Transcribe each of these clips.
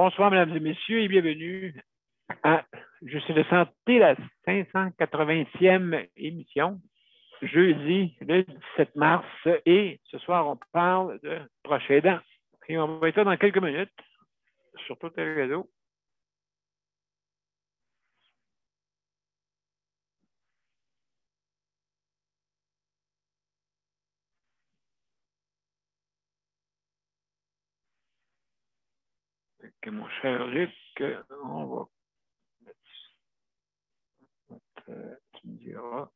Bonsoir, mesdames et messieurs, et bienvenue à Je suis de santé, la 580e émission, jeudi le 17 mars. Et ce soir, on parle de proches aidants. Et on va être là dans quelques minutes sur tous les réseaux. Avec mon cher Luc, on va mettre, tu me diras.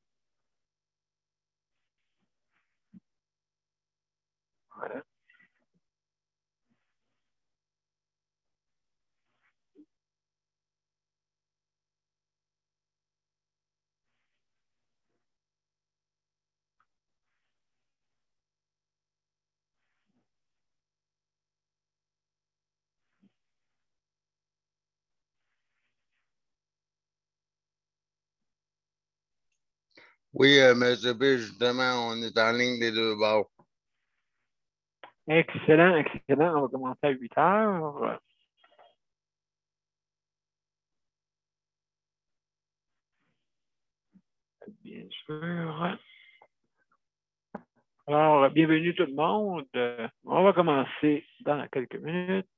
Voilà. Oui, M. B, justement, on est en ligne des deux bords. Excellent, excellent. On va commencer à 8 heures. Bien sûr. Alors, bienvenue tout le monde. On va commencer dans quelques minutes.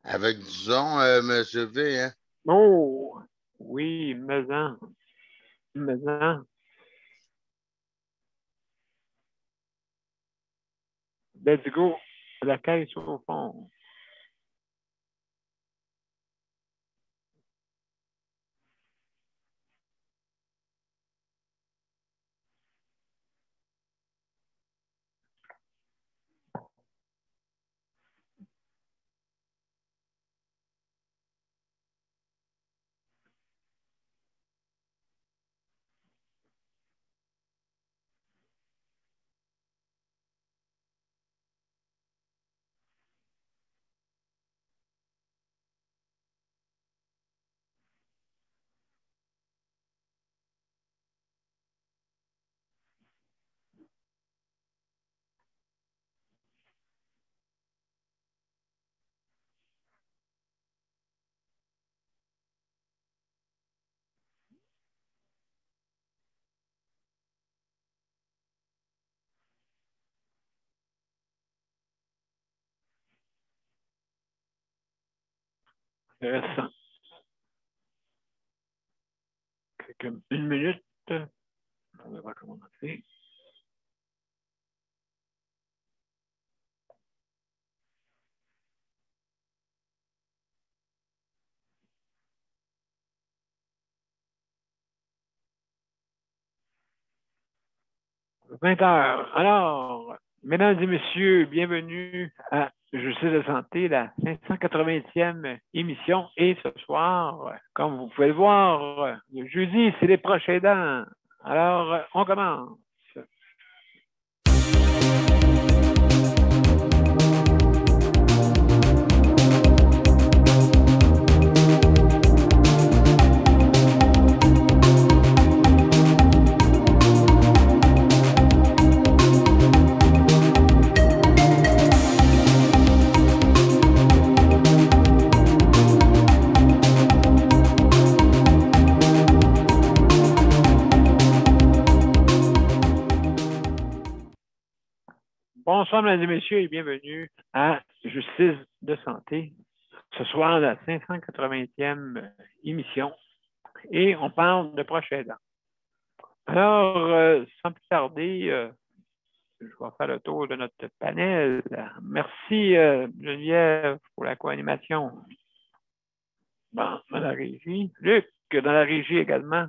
Avec, disons, M. V, hein? Oh, oui, maison. Let's go. La caisse au fond. Intéressant. Une minute. On va commencer. « 20 heures. Alors, mesdames et messieurs, bienvenue à Justice de santé, la 580e émission. Et ce soir, comme vous pouvez le voir, le jeudi, c'est les proches aidants. Alors, on commence. Bonsoir, mesdames et messieurs, et bienvenue à Justice de santé. Ce soir, la 580e émission. Et on parle de proches aidants. Alors, sans plus tarder, je vais faire le tour de notre panel. Merci, Geneviève, pour la co-animation. Bon, dans la régie. Luc, dans la régie également,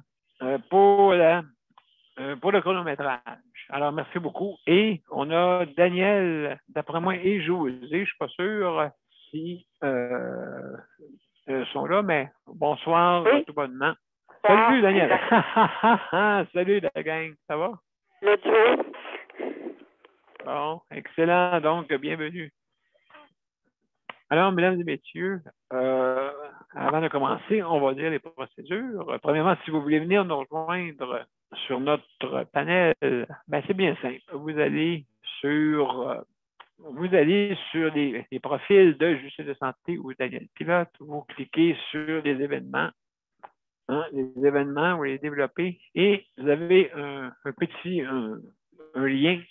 pour le chronométrage. Alors, merci beaucoup. Et on a Daniel, d'après moi, et José. Je ne suis pas sûr si sont là, mais bonsoir, oui. Tout bonnement. Salut, Daniel. Salut, la gang. Ça va? Le Dieu. Bon, excellent. Donc, bienvenue. Alors, mesdames et messieurs, avant de commencer, on va dire les procédures. Premièrement, si vous voulez venir nous rejoindre sur notre panel, ben c'est bien simple. Vous allez sur vous allez sur les profils de justice de santé ou Daniel Pilote, vous cliquez sur les événements, hein, les événements, vous les développez et vous avez un petit lien,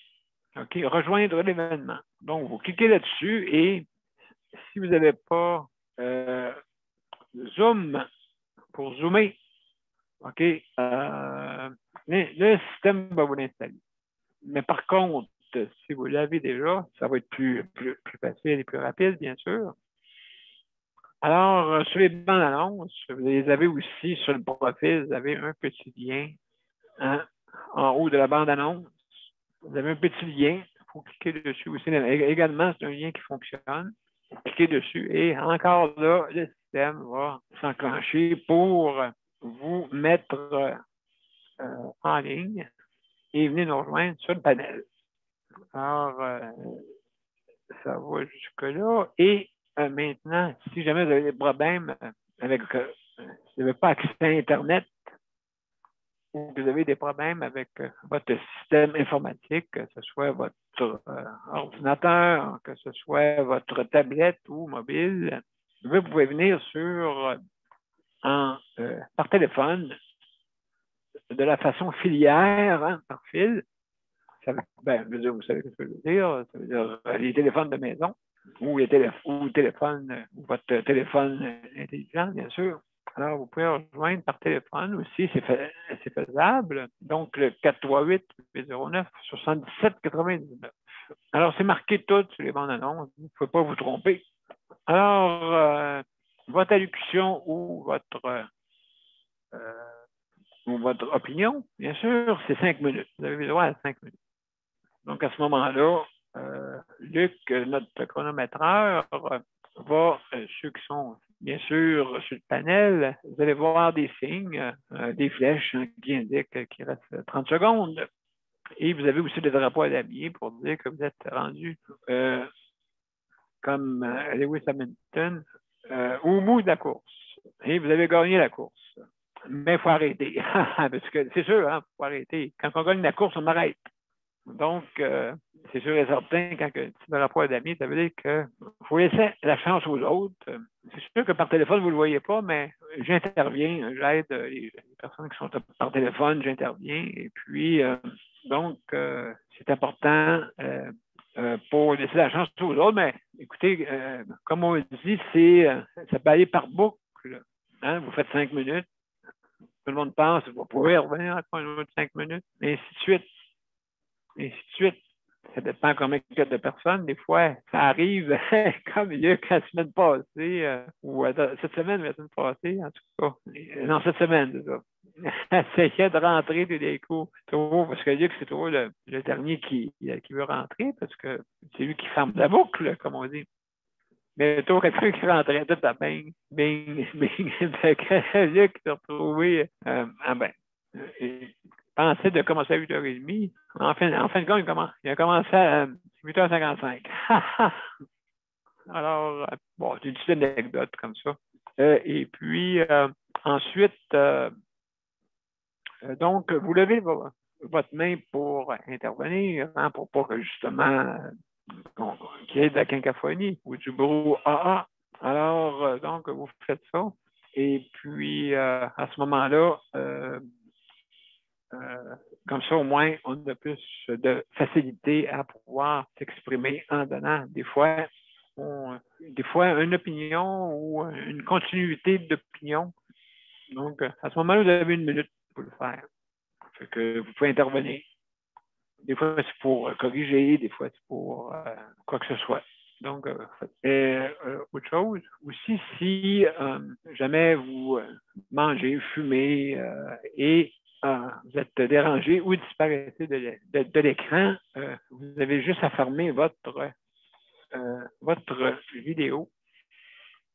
OK, rejoindre l'événement. Donc, vous cliquez là-dessus et si vous n'avez pas Zoom pour zoomer, OK, le système va vous l'installer. Mais par contre, si vous l'avez déjà, ça va être plus facile et plus rapide, bien sûr. Alors, sur les bandes annonces, vous les avez aussi sur le profil, vous avez un petit lien hein, en haut de la bande annonce. Vous avez un petit lien, il faut cliquer dessus aussi. Également, c'est un lien qui fonctionne. Vous cliquez dessus et encore là, le système va s'enclencher pour vous mettre en ligne et venez nous rejoindre sur le panel. Alors, ça va jusque-là. Et maintenant, si jamais vous avez des problèmes avec, si vous n'avez pas accès à Internet ou que vous avez des problèmes avec votre système informatique, que ce soit votre ordinateur, que ce soit votre tablette ou mobile, vous pouvez venir par téléphone de la façon filière, hein, par fil. Vous savez ce que je veux dire. Ça veut dire les téléphones de maison ou votre téléphone intelligent, bien sûr. Alors, vous pouvez rejoindre par téléphone aussi, c'est faisable. Donc, le 438-809-7799. Alors, c'est marqué tout sur les bandes annonces. Vous ne pouvez pas vous tromper. Alors, votre allocution ou votre opinion, bien sûr, c'est 5 minutes. Vous avez le droit à 5 minutes. Donc, à ce moment-là, Luc, notre chronométreur, va, ceux qui sont bien sûr sur le panel, vous allez voir des signes, des flèches hein, qui indiquent qu'il reste 30 secondes. Et vous avez aussi des drapeaux à damier pour dire que vous êtes rendu comme Lewis Hamilton au bout de la course. Et vous avez gagné la course. Mais il faut arrêter. Parce que c'est sûr, il faut arrêter. Quand on gagne la course, on arrête. Donc, c'est sûr et certain, quand tu me rapport d'amis, ça veut dire qu'il faut laisser la chance aux autres. C'est sûr que par téléphone, vous ne le voyez pas, mais j'interviens, j'aide les personnes qui sont par téléphone, j'interviens. Et puis, donc, c'est important pour laisser la chance aux autres. Mais écoutez, comme on dit, ça peut aller par boucle. Hein? Vous faites 5 minutes. Tout le monde pense, vous pouvez revenir encore une autre 5 minutes, et ainsi de suite. Et ainsi de suite. Ça dépend combien de personnes. Des fois, ça arrive comme il y a la semaine passée, ou cette semaine, la semaine passée, en tout cas. Non, cette semaine, c'est ça. Essayait de rentrer tout d'un coup. Parce que Luc, c'est toujours le dernier qui veut rentrer, parce que c'est lui qui ferme la boucle, comme on dit. Mais toujours quelqu'un qui rentrait tout à bing, bing, bing. Luc s'est retrouvé. Il pensait de commencer à 8h30. En fin de compte, il a commencé à 8h55. Alors, bon, c'est une petite anecdote comme ça. Et puis, ensuite, donc, vous levez votre main pour intervenir, hein, pour pas que justement, qu'il y ait de la quinquaphonie ou du brouhaha. Alors, donc, vous faites ça. Et puis, à ce moment-là, comme ça, au moins, on a plus de facilité à pouvoir s'exprimer en donnant des fois une opinion ou une continuité d'opinion. Donc, à ce moment-là, vous avez 1 minute pour le faire. Fait que vous pouvez intervenir. Des fois, c'est pour corriger, des fois, c'est pour quoi que ce soit. Donc, autre chose, aussi, si jamais vous mangez, fumez et vous êtes dérangé ou disparaissez de l'écran, vous avez juste à fermer votre vidéo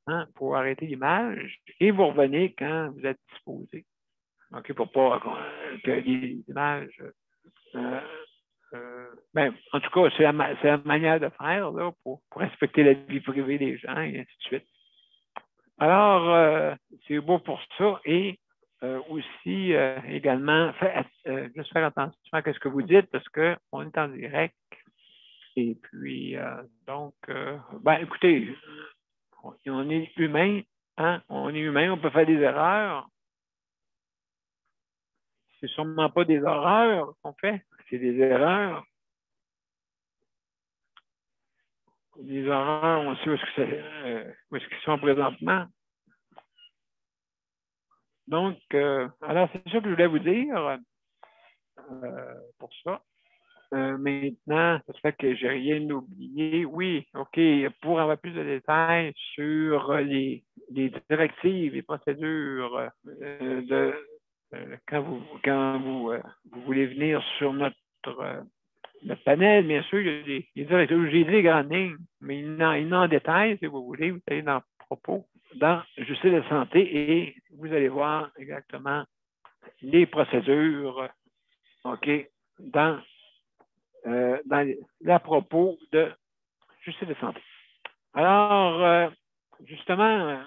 hein, pour arrêter l'image et vous revenez quand vous êtes disposé. OK, pour pas que les images. En tout cas, c'est la manière de faire là, pour respecter la vie privée des gens et ainsi de suite. Alors, c'est beau pour ça. Et aussi, également, juste faire attention à ce que vous dites parce qu'on est en direct. Et puis, donc, écoutez, on est humain, hein? On est humain, on peut faire des erreurs. C'est sûrement pas des horreurs qu'on fait, c'est des erreurs. Les horreurs, on sait où est-ce qu'ils sont présentement. Donc, alors, c'est ça que je voulais vous dire pour ça. Maintenant, ça fait que j'ai rien oublié. Oui, OK, pour avoir plus de détails sur les directives et procédures vous voulez venir sur notre panel, bien sûr, il y a des directives. J'ai dit les grandes lignes, mais il en détail, si vous voulez, vous allez dans propos, dans justice de santé et vous allez voir exactement les procédures, OK, dans à propos de justice de santé. Alors, justement,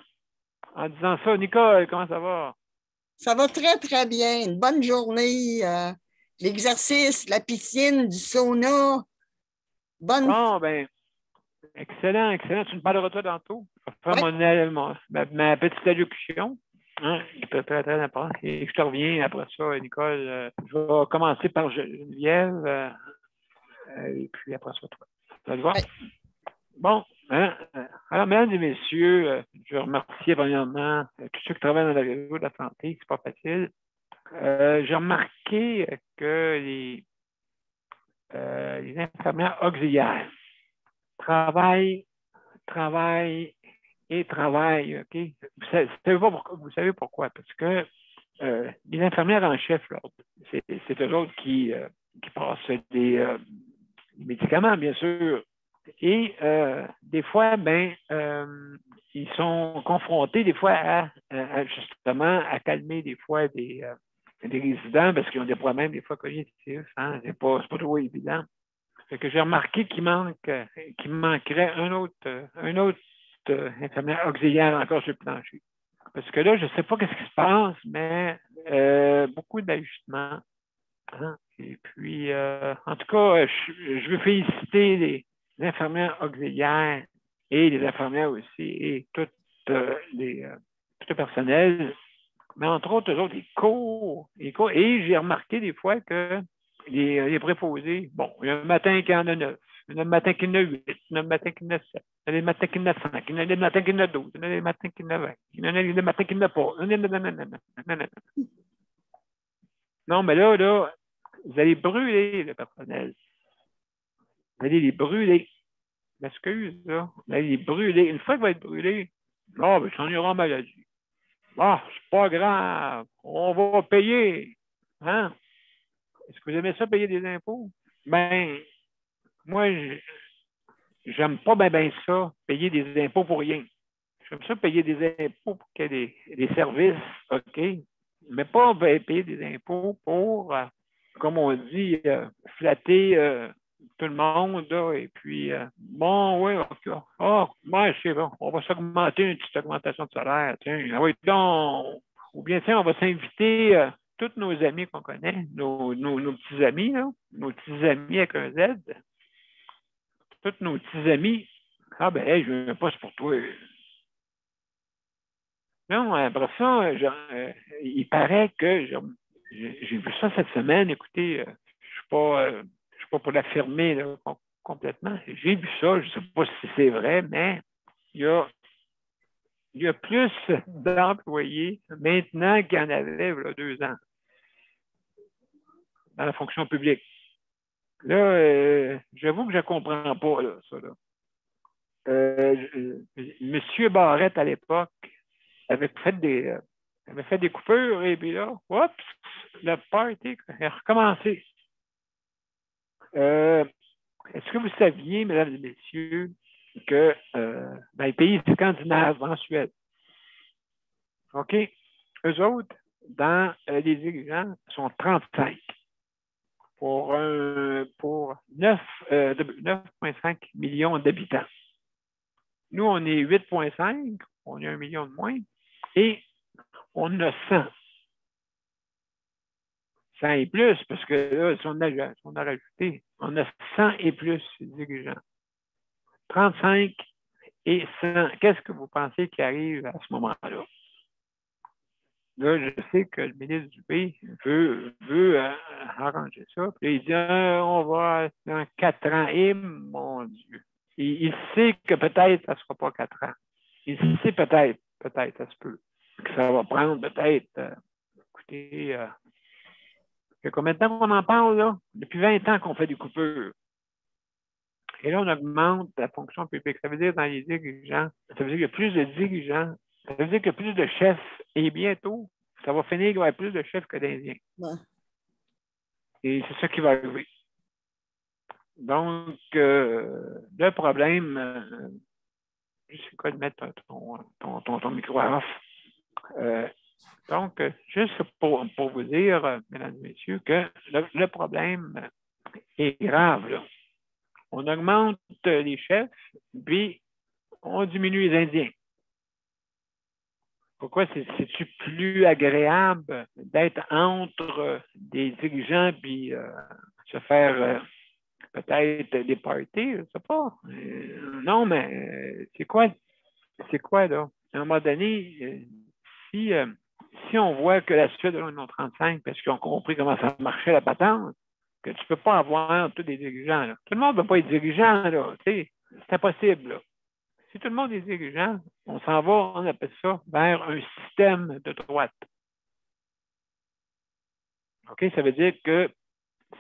en disant ça, Nicole, comment ça va? Ça va très, très bien. Une bonne journée. L'exercice, la piscine, du sauna. Bonne. Bon, ben, excellent, excellent. Tu me parleras toi tantôt. Je vais faire ma petite allocution. Hein, très, très, très important. Et je te reviens après ça, Nicole. Je vais commencer par Geneviève. Et puis après ça, toi. Ça te va? Bon, hein, alors, mesdames et messieurs, je remercie premièrement tous ceux qui travaillent dans le réseau de la santé, c'est pas facile. J'ai remarqué que les infirmières auxiliaires travaillent, OK? Vous savez pourquoi? Parce que les infirmières en chef, c'est eux autres qui passent des médicaments, bien sûr. Et des fois, ils sont confrontés des fois justement à calmer des fois des résidents parce qu'ils ont des problèmes des fois cognitifs. Hein? C'est pas toujours évident. Fait que j'ai remarqué qu'il manquerait un autre infirmière auxiliaire encore sur le plancher. Parce que là, je ne sais pas ce qui se passe, mais beaucoup d'ajustements. Hein? Et puis, en tout cas, je veux féliciter les infirmières auxiliaires et les infirmières aussi, et tout le personnel, mais entre autres, eux autres, les cours. Et j'ai remarqué des fois que les préposés, bon, il y a un matin qui en a 9, il y en a un matin qui en a 8, il y en a un matin qui en a 7, il y en a des matins qui en a 5, il y en a des matins qui en a 12, il y en a des matins qui en a 20, il y en a des matins qui en a pas. Non, mais là, vous allez brûler le personnel. Vous allez les brûler. M'excuse, là. Vous allez les brûler. Une fois qu'il va être brûlé, ben, j'en irai en maladie. C'est pas grave. On va payer. Hein? Est-ce que vous aimez ça, payer des impôts? Ben, moi, j'aime pas bien ça, payer des impôts pour rien. J'aime ça payer des impôts pour qu'il y ait des services, OK? Mais pas payer des impôts pour, comme on dit, flatter tout le monde, là, et puis, bon, oui, OK. C'est bon, on va s'augmenter une petite augmentation de salaire, tiens, ah oui, donc, ou bien, tiens, on va s'inviter tous nos amis qu'on connaît, nos petits amis, là, nos petits amis avec un Z, tous nos petits amis, je veux un poste pour toi. Non, après ça, il paraît que j'ai vu ça cette semaine. Écoutez, je suis pas pour l'affirmer complètement. J'ai vu ça, je ne sais pas si c'est vrai, mais il y a plus d'employés maintenant qu'il y en avait il y a 2 ans dans la fonction publique. Là, j'avoue que je ne comprends pas là, ça. Là. Monsieur Barrette, à l'époque, avait fait des coupures et puis là, oups, le party est recommencé. Est-ce que vous saviez, mesdames et messieurs, que dans les pays scandinaves, en Suède, OK, eux autres, dans les dirigeants, sont 35 pour 9,5 millions d'habitants. Nous, on est 8,5, on est 1 million de moins, et on a 100. 100 et plus, parce que là, si on a rajouté, on a 100 et plus dirigeants. 35 et 100. Qu'est-ce que vous pensez qui arrive à ce moment-là? Là, je sais que le ministre Dubé veut arranger ça. Puis il dit, on va dans 4 ans. Et mon Dieu, il sait que peut-être ça ne sera pas 4 ans. Il sait peut-être, ça se peut, que ça va prendre peut-être, écoutez, il y a combien de temps qu'on en parle, là? Depuis 20 ans qu'on fait des coupures. Et là, on augmente la fonction publique. Ça veut dire dans les dirigeants, ça veut dire qu'il y a plus de dirigeants, ça veut dire qu'il y a plus de chefs. Et bientôt, ça va finir qu'il y aura plus de chefs que d'Indiens. Ouais. Et c'est ça qui va arriver. Donc, le problème, je sais quoi de mettre ton micro off. Donc, juste pour vous dire, mesdames et messieurs, que le problème est grave, là. On augmente les chefs, puis on diminue les Indiens. Pourquoi c'est-tu plus agréable d'être entre des dirigeants puis se faire peut-être des parties, je ne sais pas. Non, mais c'est quoi là? À un moment donné, si on voit que la suite de l'Union 35, parce qu'ils ont compris comment ça marchait la patente, que tu ne peux pas avoir tous des dirigeants. Là. Tout le monde ne peut pas être dirigeant, là. C'est impossible. Là. Si tout le monde est dirigeant, on s'en va, on appelle ça, vers un système de droite. OK? Ça veut dire que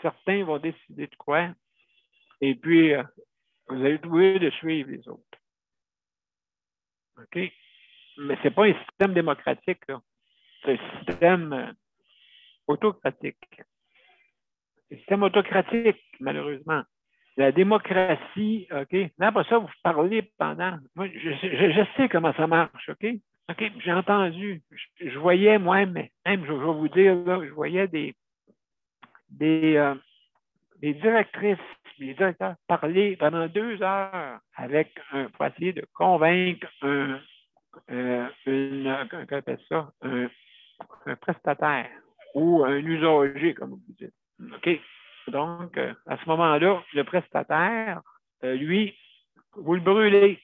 certains vont décider de quoi, et puis vous allez trouver de suivre les autres. OK? Mais ce n'est pas un système démocratique, là. C'est un système autocratique. C'est un système autocratique, malheureusement. La démocratie, OK? Là, après ça, vous parlez pendant. Moi, je sais comment ça marche, OK? OK, j'ai entendu. Je voyais, moi, même, je vais vous dire, là, je voyais des directrices, des directeurs parler pendant 2 heures pour essayer de convaincre un prestataire ou un usager, comme vous dites. OK? Donc, à ce moment-là, le prestataire, lui, vous le brûlez.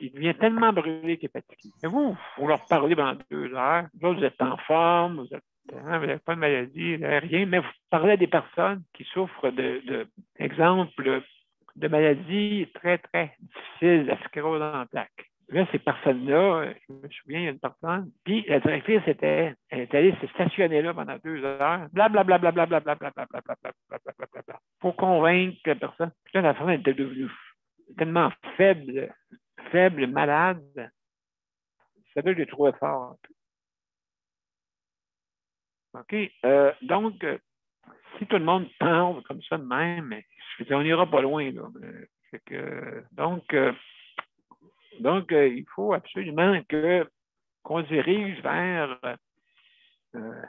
Il devient tellement brûlé qu'il est fatigué. Et vous leur parlez pendant 2 heures. Vous êtes en forme, vous n'avez pas de maladie, vous n'avez rien, mais vous parlez à des personnes qui souffrent exemple, de maladies très, très difficiles, la sclérose en plaques. Là, ces personnes-là, je me souviens, il y a une personne, puis la directrice elle est allée se stationner là pendant 2 heures, blablabla, pour convaincre la personne. Puis là, la personne était devenue tellement faible, malade. Ça veut que j'ai trouvé fort. OK? Donc, si tout le monde parle comme ça de même, je veux dire, on n'ira pas loin. Là. Donc, il faut absolument qu'on dirige vers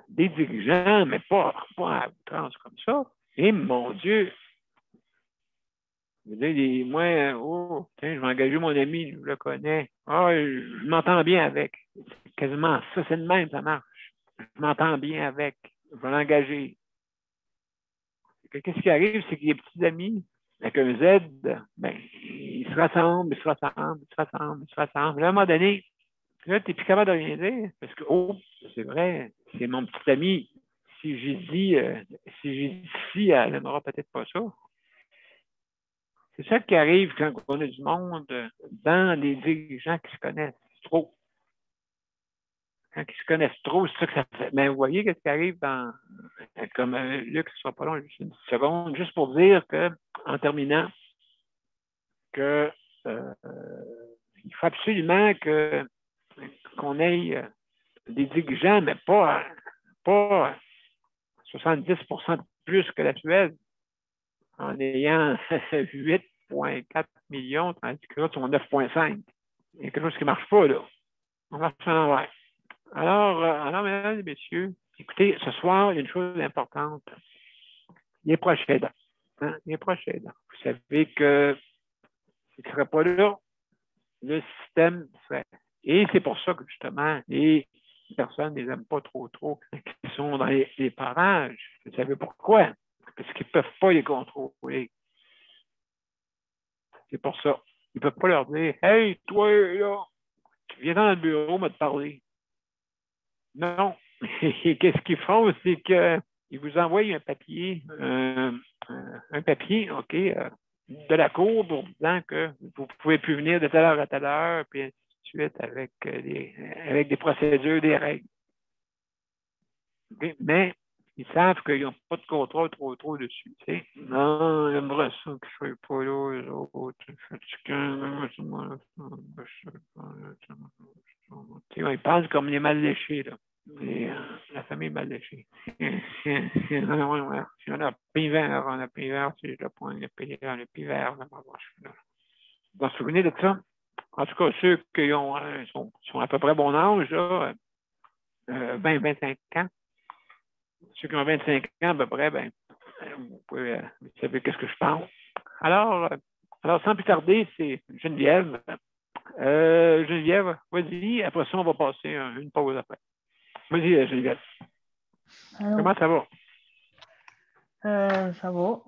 des dirigeants, mais pas à outrance comme ça. Et mon Dieu, je veux dire, moi, tiens, je vais engager mon ami, je le connais. Je m'entends bien avec. Quasiment ça, c'est le même, ça marche. Je m'entends bien avec. Je vais l'engager. Qu'est-ce qui arrive, c'est que les petits amis, avec un Z, ben, ils se rassemblent. Là, à un moment donné, là, tu n'es plus capable de rien dire. Parce que, c'est vrai, c'est mon petit ami. Si j'ai dit si, elle n'aimera peut-être pas ça. C'est ça qui arrive quand on a du monde dans les dirigeants qui se connaissent trop. Quand ils se connaissent trop, c'est ça que ça fait. Mais vous voyez ce qui arrive comme Luc, ce ne sera pas long, juste une petite seconde, juste pour dire en terminant, que il faut absolument qu'on ait des dirigeants, mais pas 70% de plus que la Suède, en ayant 8,4 millions, tandis que là, ils sont 9,5. Il y a quelque chose qui ne marche pas, là. On marche en l'envers. Alors, mesdames et messieurs, écoutez, ce soir, il y a une chose importante. Les proches aidants. Hein? Les proches aidants. Vous savez que s'ils ne seraient pas là, le système serait. Et c'est pour ça que, justement, les personnes ne les aiment pas trop, qui sont dans les parages. Vous savez pourquoi? Parce qu'ils ne peuvent pas les contrôler. C'est pour ça. Ils ne peuvent pas leur dire Hey, toi, là, tu viens dans le bureau, me te parler. Non. Et qu'est-ce qu'ils font? C'est qu'ils vous envoient un papier, OK, de la cour pour disant que vous ne pouvez plus venir de telle heure à telle heure, puis ainsi de suite, avec des procédures, des règles. Okay? Mais ils savent qu'ils n'ont pas de contrôle trop dessus. T'sais. Non, j'aimerais ça que je ne sois pas là, les autres. Ils pensent comme les mal léchés, là. La famille mal léchée. On a pris vert, c'est le point, le pays vert. Vous vous souvenez de ça? En tout cas, ceux qui sont à peu près bon âge, là, 20-25 ans, ceux qui ont 25 ans à peu près, vous savez qu'est-ce que je pense. Alors, sans plus tarder, c'est Geneviève. Geneviève, vas-y. Après ça, on va passer une pause après. Vas-y, Geneviève. Allô? Comment ça va? Ça va.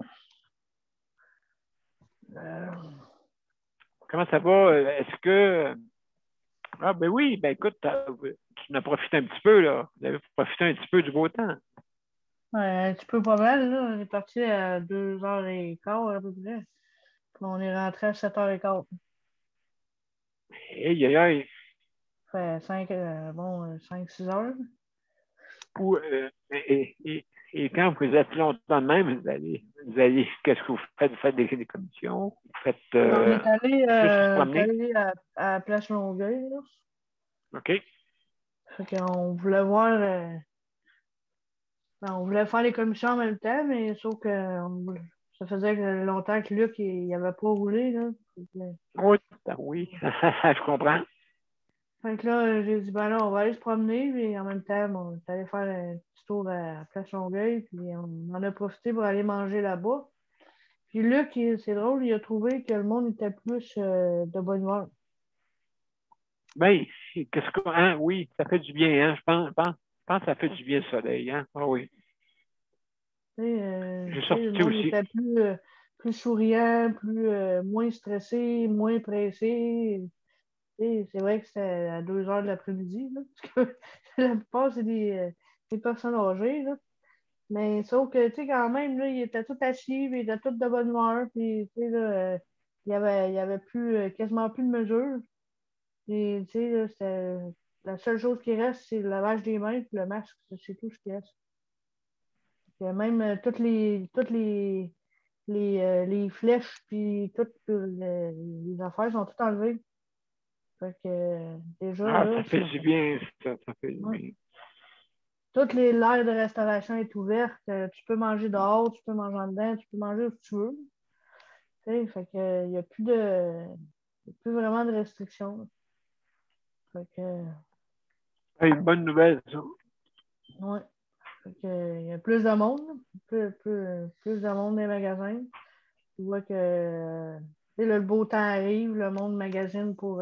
Comment ça va? Est-ce que... Ah, ben oui, ben écoute, tu en as profité un petit peu, là. Vous avez profité un petit peu du beau temps. Un petit peu pas mal, là. On est parti à 2h15 à peu près. Puis on est rentré à 7h15. Aïe, aïe, aïe. Ça fait 5-6 heures. Et quand vous êtes longtemps de même, vous allez qu'est-ce que vous faites? Vous faites des commissions? Vous faites On est juste allé à Place Longueuil, là. OK. Fait qu'on voulait voir... on voulait faire les commissions en même temps, mais sauf que ça faisait longtemps que Luc, il n'avait pas roulé, là. Oui, oui. Je comprends. Fait que là, j'ai dit, ben là, on va aller se promener, puis en même temps, on est allé faire un petit tour à Place Longueuil, puis on en a profité pour aller manger là-bas. Puis Luc, c'est drôle, il a trouvé que le monde était plus de bonne humeur. Ben, qu'est-ce que, hein, oui, ça fait du bien, hein. Je pense que ça fait du bien le soleil, hein. Ah oui. J'ai Le sorti monde aussi. était plus souriant, moins stressé, moins pressé. C'est vrai que c'était à 2 heures de l'après-midi, là, parce que la plupart, c'est des personnes âgées, là. Mais sauf que, tu sais, quand même, là, il était tout assis, puis il était tout de bonne humeur, puis, tu sais, là, il y avait plus, quasiment plus de mesures. Et, tu sais, là, la seule chose qui reste, c'est le lavage des mains, puis le masque, c'est tout ce qui reste. Puis même les flèches, puis toutes les affaires sont toutes enlevées. Fait que, déjà, Ah, là, ça fait du bien, ça fait du ouais. bien. Toutes les l'aire de restauration est ouverte. Tu peux manger dehors, tu peux manger en dedans, tu peux manger où tu veux. Tu sais, fait que, il n'y a plus vraiment de restrictions. Fait que, C'est une bonne nouvelle, ça. ouais. Fait que, il y a plus de monde, plus de monde dans les magasins. Tu vois que tu sais, là, le beau temps arrive, le monde magasine pour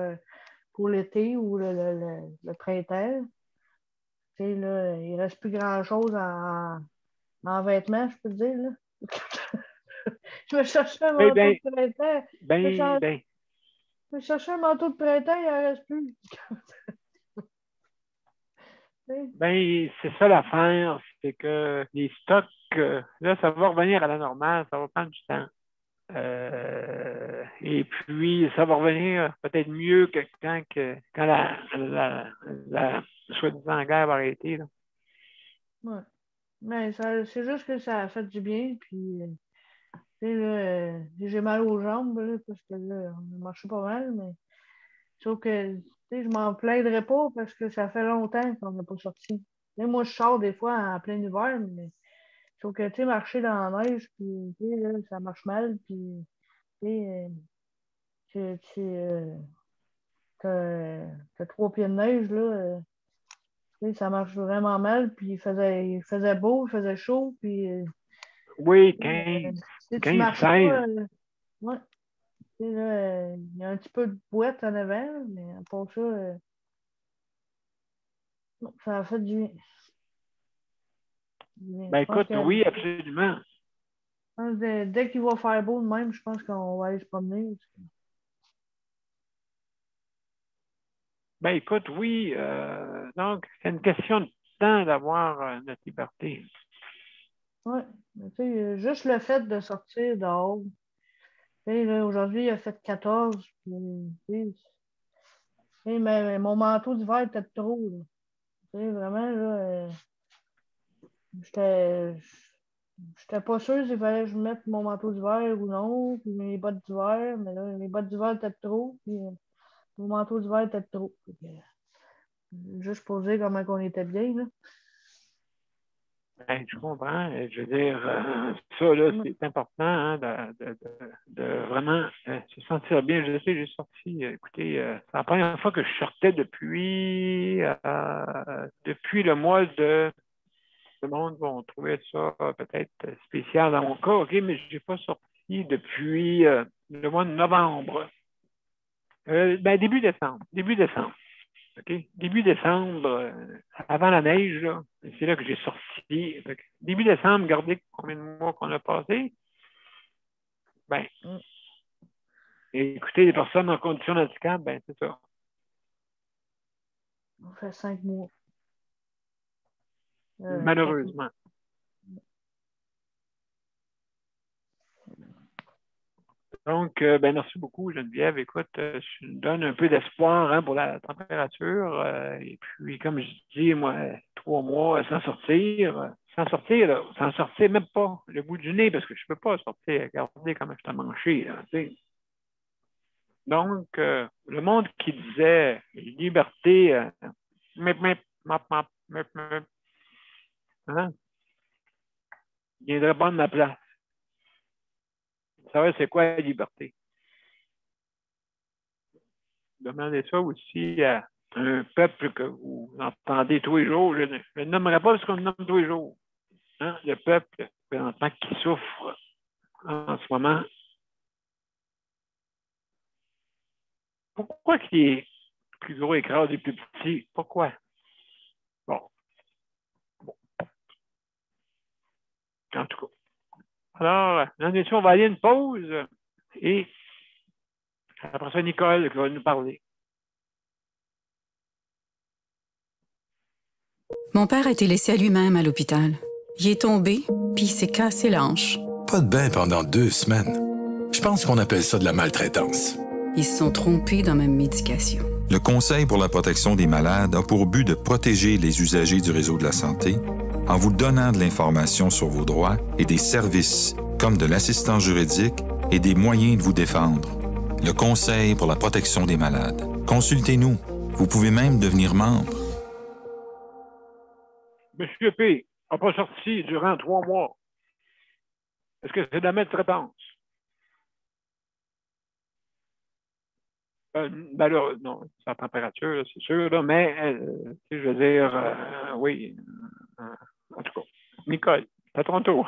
l'été ou le printemps. Tu sais, là, il ne reste plus grand-chose en vêtements, je peux te dire. Là. Je vais chercher un Eh manteau bien, de printemps. Je vais chercher un manteau de printemps, il n'en reste plus. c'est ça l'affaire, c'est que les stocks, là, ça va revenir à la normale, ça va prendre du temps. Et puis, ça va revenir peut-être mieux que quand la soi-disant guerre va arrêter. Là. Ouais. Mais c'est juste que ça a fait du bien. Puis, tu sais, là, j'ai mal aux jambes, là, parce que là, on a marché pas mal. Mais sauf que, tu sais, je m'en plaindrais pas parce que ça fait longtemps qu'on n'a pas sorti. Tu sais, moi, je sors des fois en plein hiver, mais sauf que, tu sais, marcher dans la neige, puis, tu sais, là, ça marche mal. Puis, tu sais, t'as 3 pieds de neige, là. Tu sais, ça marche vraiment mal, puis il faisait beau, il faisait chaud, puis Oui, si tu 15, marches 16. pas, ouais, tu sais, là, il y a un petit peu de boîte en avant, mais à part ça, non, ça a fait du bien. Ben écoute, oui, absolument. Dès qu'il va faire beau de même, je pense qu'on va aller se promener. Ben écoute, oui. Donc, c'est une question de temps d'avoir notre liberté. Oui. Tu sais, juste le fait de sortir dehors. Tu sais, là, aujourd'hui, il a fait 14. Puis, tu sais, mais mon manteau d'hiver était trop. Là. Tu sais, vraiment, là, j'étais pas sûre s'il fallait que je mette mon manteau d'hiver ou non, puis mes bottes d'hiver, mais là, mes bottes d'hiver étaient trop, puis mon manteau d'hiver était trop. Juste pour dire comment on était bien, là. Ben, je comprends. Je veux dire, ça, là, c'est important hein, de vraiment se sentir bien. Je sais, j'ai sorti, écoutez, c'est la première fois que je sortais depuis le mois de... Le monde va trouver ça peut-être spécial dans mon cas, OK, mais je n'ai pas sorti depuis le mois de novembre. Ben, début décembre. Début décembre. OK? Début décembre, avant la neige, là, c'est là que j'ai sorti. Début décembre, regardez combien de mois qu'on a passé. Ben, écoutez, les personnes en condition de handicap, ben, c'est ça. On fait 5 mois. Malheureusement. Donc, ben, merci beaucoup, Geneviève. Écoute, je me donne un peu d'espoir hein, pour la température. Et puis, comme je dis, moi, 3 mois sans sortir. Sans sortir même pas le bout du nez, parce que je ne peux pas sortir. Regardez comment je t'ai manché. Là, tu sais. Donc, le monde qui disait liberté, mip, mip, map, map, mip, mip, hein, il viendrait pas de ma place. Vous savez, c'est quoi la liberté? Demandez ça aussi à un peuple que vous entendez tous les jours. Je ne le nommerai pas parce qu'on le nomme tous les jours. Hein? Le peuple, présentement, qui souffre en ce moment. Pourquoi qu'il est plus gros écrase les plus petits? Pourquoi? Bon. En tout cas. Alors, on va aller à une pause et après ça, Nicole qui va nous parler. Mon père a été laissé à lui-même à l'hôpital. Il est tombé, puis il s'est cassé la hanche. Pas de bain pendant 2 semaines. Je pense qu'on appelle ça de la maltraitance. Ils se sont trompés dans ma médication. Le Conseil pour la protection des malades a pour but de protéger les usagers du réseau de la santé en vous donnant de l'information sur vos droits et des services comme de l'assistance juridique et des moyens de vous défendre. Le Conseil pour la protection des malades. Consultez-nous. Vous pouvez même devenir membre. Monsieur P. n'a pas sorti durant 3 mois. Est-ce que c'est de la maltraitance? Ben là, non, c'est la température, là, c'est sûr, là, mais je veux dire, oui. En tout cas, Nicole, c'est à ton tour.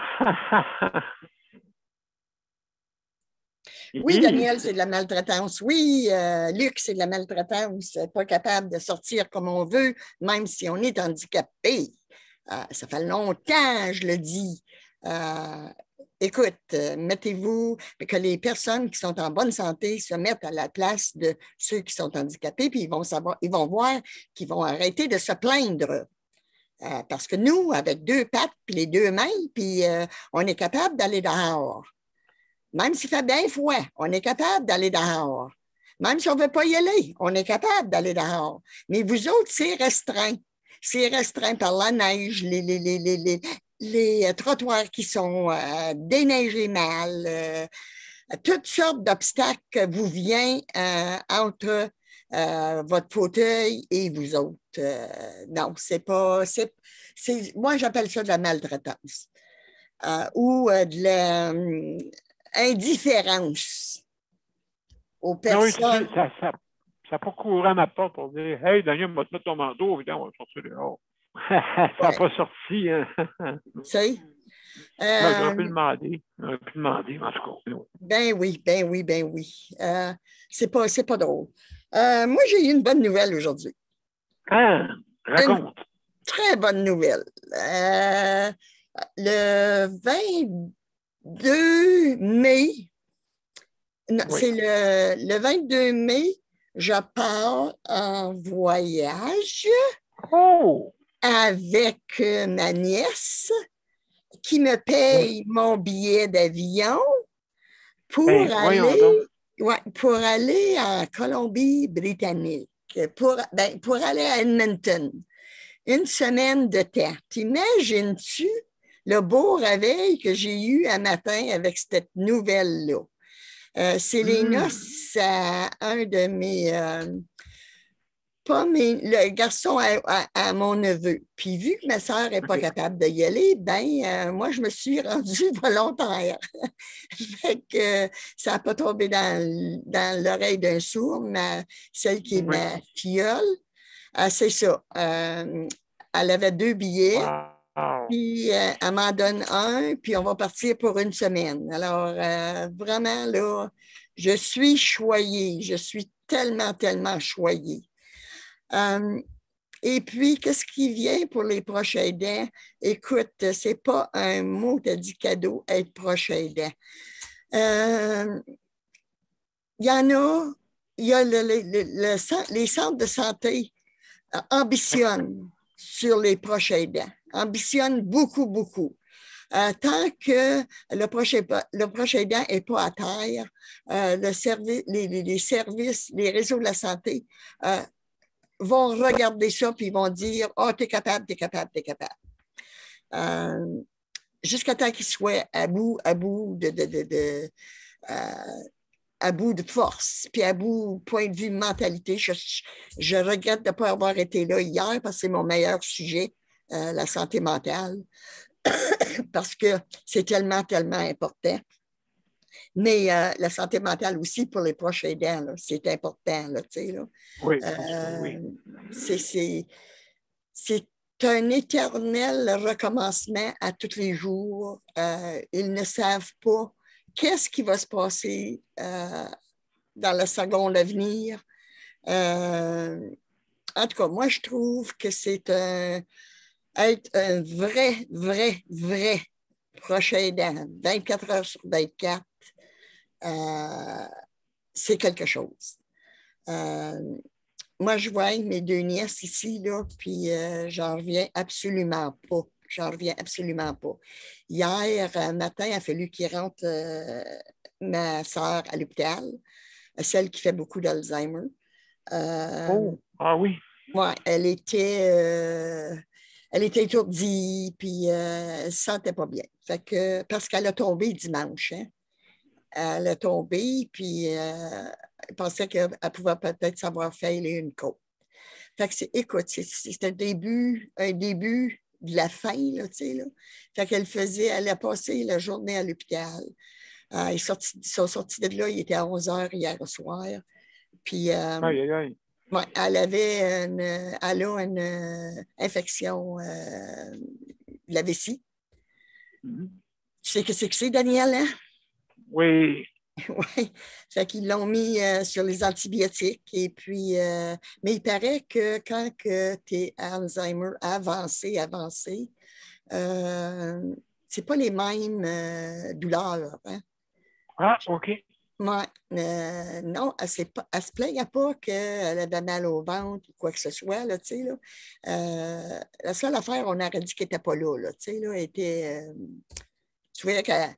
Oui, Daniel, c'est de la maltraitance. Oui, Luc, c'est de la maltraitance. Pas capable de sortir comme on veut, même si on est handicapé. Ça fait longtemps, je le dis. Écoute, mettez-vous, que les personnes qui sont en bonne santé se mettent à la place de ceux qui sont handicapés, puis ils vont voir qu'ils vont arrêter de se plaindre. Parce que nous, avec 2 pattes puis les 2 mains, puis on est capable d'aller dehors. Même s'il fait bien froid, on est capable d'aller dehors. Même si on ne veut pas y aller, on est capable d'aller dehors. Mais vous autres, c'est restreint. C'est restreint par la neige, les trottoirs qui sont déneigés mal, toutes sortes d'obstacles vous viennent entre votre fauteuil et vous autres. Non, c'est pas... moi, j'appelle ça de la maltraitance ou de l'indifférence aux personnes. Non, ça n'a pas couru à ma porte pour dire « Hey, Daniel, on va te mettre ton manteau, viens, on va sortir dehors. » Ça n'a pas sorti. Hein. Tu sais? J'aurais pu demander. En tout cas. Ben oui. C'est pas drôle. Moi, j'ai eu une bonne nouvelle aujourd'hui. Ah, raconte. Une très bonne nouvelle. Le 22 mai, non, Oui. c'est le 22 mai, je pars en voyage Oh! avec ma nièce qui me paye mon billet d'avion pour Ben, voyons donc. pour aller en Colombie-Britannique, pour aller à Edmonton. Une semaine de temps. T'imagines-tu le beau réveil que j'ai eu un matin avec cette nouvelle-là? C'est les noces à un de mes... le garçon à mon neveu. Puis vu que ma sœur n'est pas capable d'y aller, moi, je me suis rendue volontaire. Fait que ça n'a pas tombé dans l'oreille d'un sourd, celle qui est ma filleule. C'est ça. Elle avait 2 billets. Wow. Puis elle m'en donne un, puis on va partir pour une semaine. Alors, vraiment, là, je suis choyée. Je suis tellement, tellement choyée. Et puis, qu'est-ce qui vient pour les proches aidants? Écoute, c'est pas un mot que tu as dit cadeau, être proche aidant. Il y en a, il y a les centres de santé ambitionnent sur les proches aidants, ambitionnent beaucoup, beaucoup. Tant que le proche aidant n'est pas à terre, les services, les réseaux de la santé vont regarder ça puis ils vont dire « Ah, t'es capable, t'es capable, t'es capable. » Jusqu'à temps qu'ils soient à bout de force, puis à bout point de vue mentalité. Je regrette de ne pas avoir été là hier parce que c'est mon meilleur sujet, la santé mentale, parce que c'est tellement, tellement important. Mais la santé mentale aussi pour les proches aidants, là, c'est important. Là, tu sais, là. Oui, c'est un éternel recommencement à tous les jours. Ils ne savent pas qu'est-ce qui va se passer dans le second avenir. En tout cas, moi, je trouve que c'est être un vrai proche aidant, 24 heures sur 24, c'est quelque chose. Moi, je vois mes 2 nièces ici, là, puis j'en reviens absolument pas. J'en reviens absolument pas. Hier matin, il a fallu qu'il rentre ma soeur à l'hôpital, celle qui fait beaucoup d'Alzheimer. Ah oui. Ouais, elle était étourdie, puis elle ne se sentait pas bien. Fait que, parce qu'elle a tombé dimanche. Hein? Elle a tombé, puis elle pensait qu'elle pouvait peut-être savoir faire une côte. Fait que écoute, c'est un début de la fin, là, tu sais, là. Fait qu'elle elle a passé la journée à l'hôpital. Ils sont sortis de là, il était à 11h hier soir. Puis, ouais, elle a une infection de la vessie. Tu sais que c'est, Daniel, hein? Oui. Oui, fait qu'ils l'ont mis sur les antibiotiques. Et puis, mais il paraît que quand tu es Alzheimer avancé, c'est pas les mêmes douleurs. Hein? Ah, OK. Ouais, non, elle se plaignait pas qu'elle avait mal au ventre ou quoi que ce soit, là, tu sais, là. La seule affaire, on aurait dit qu'elle n'était pas là, tu sais, là, elle était... tu voyais qu'elle...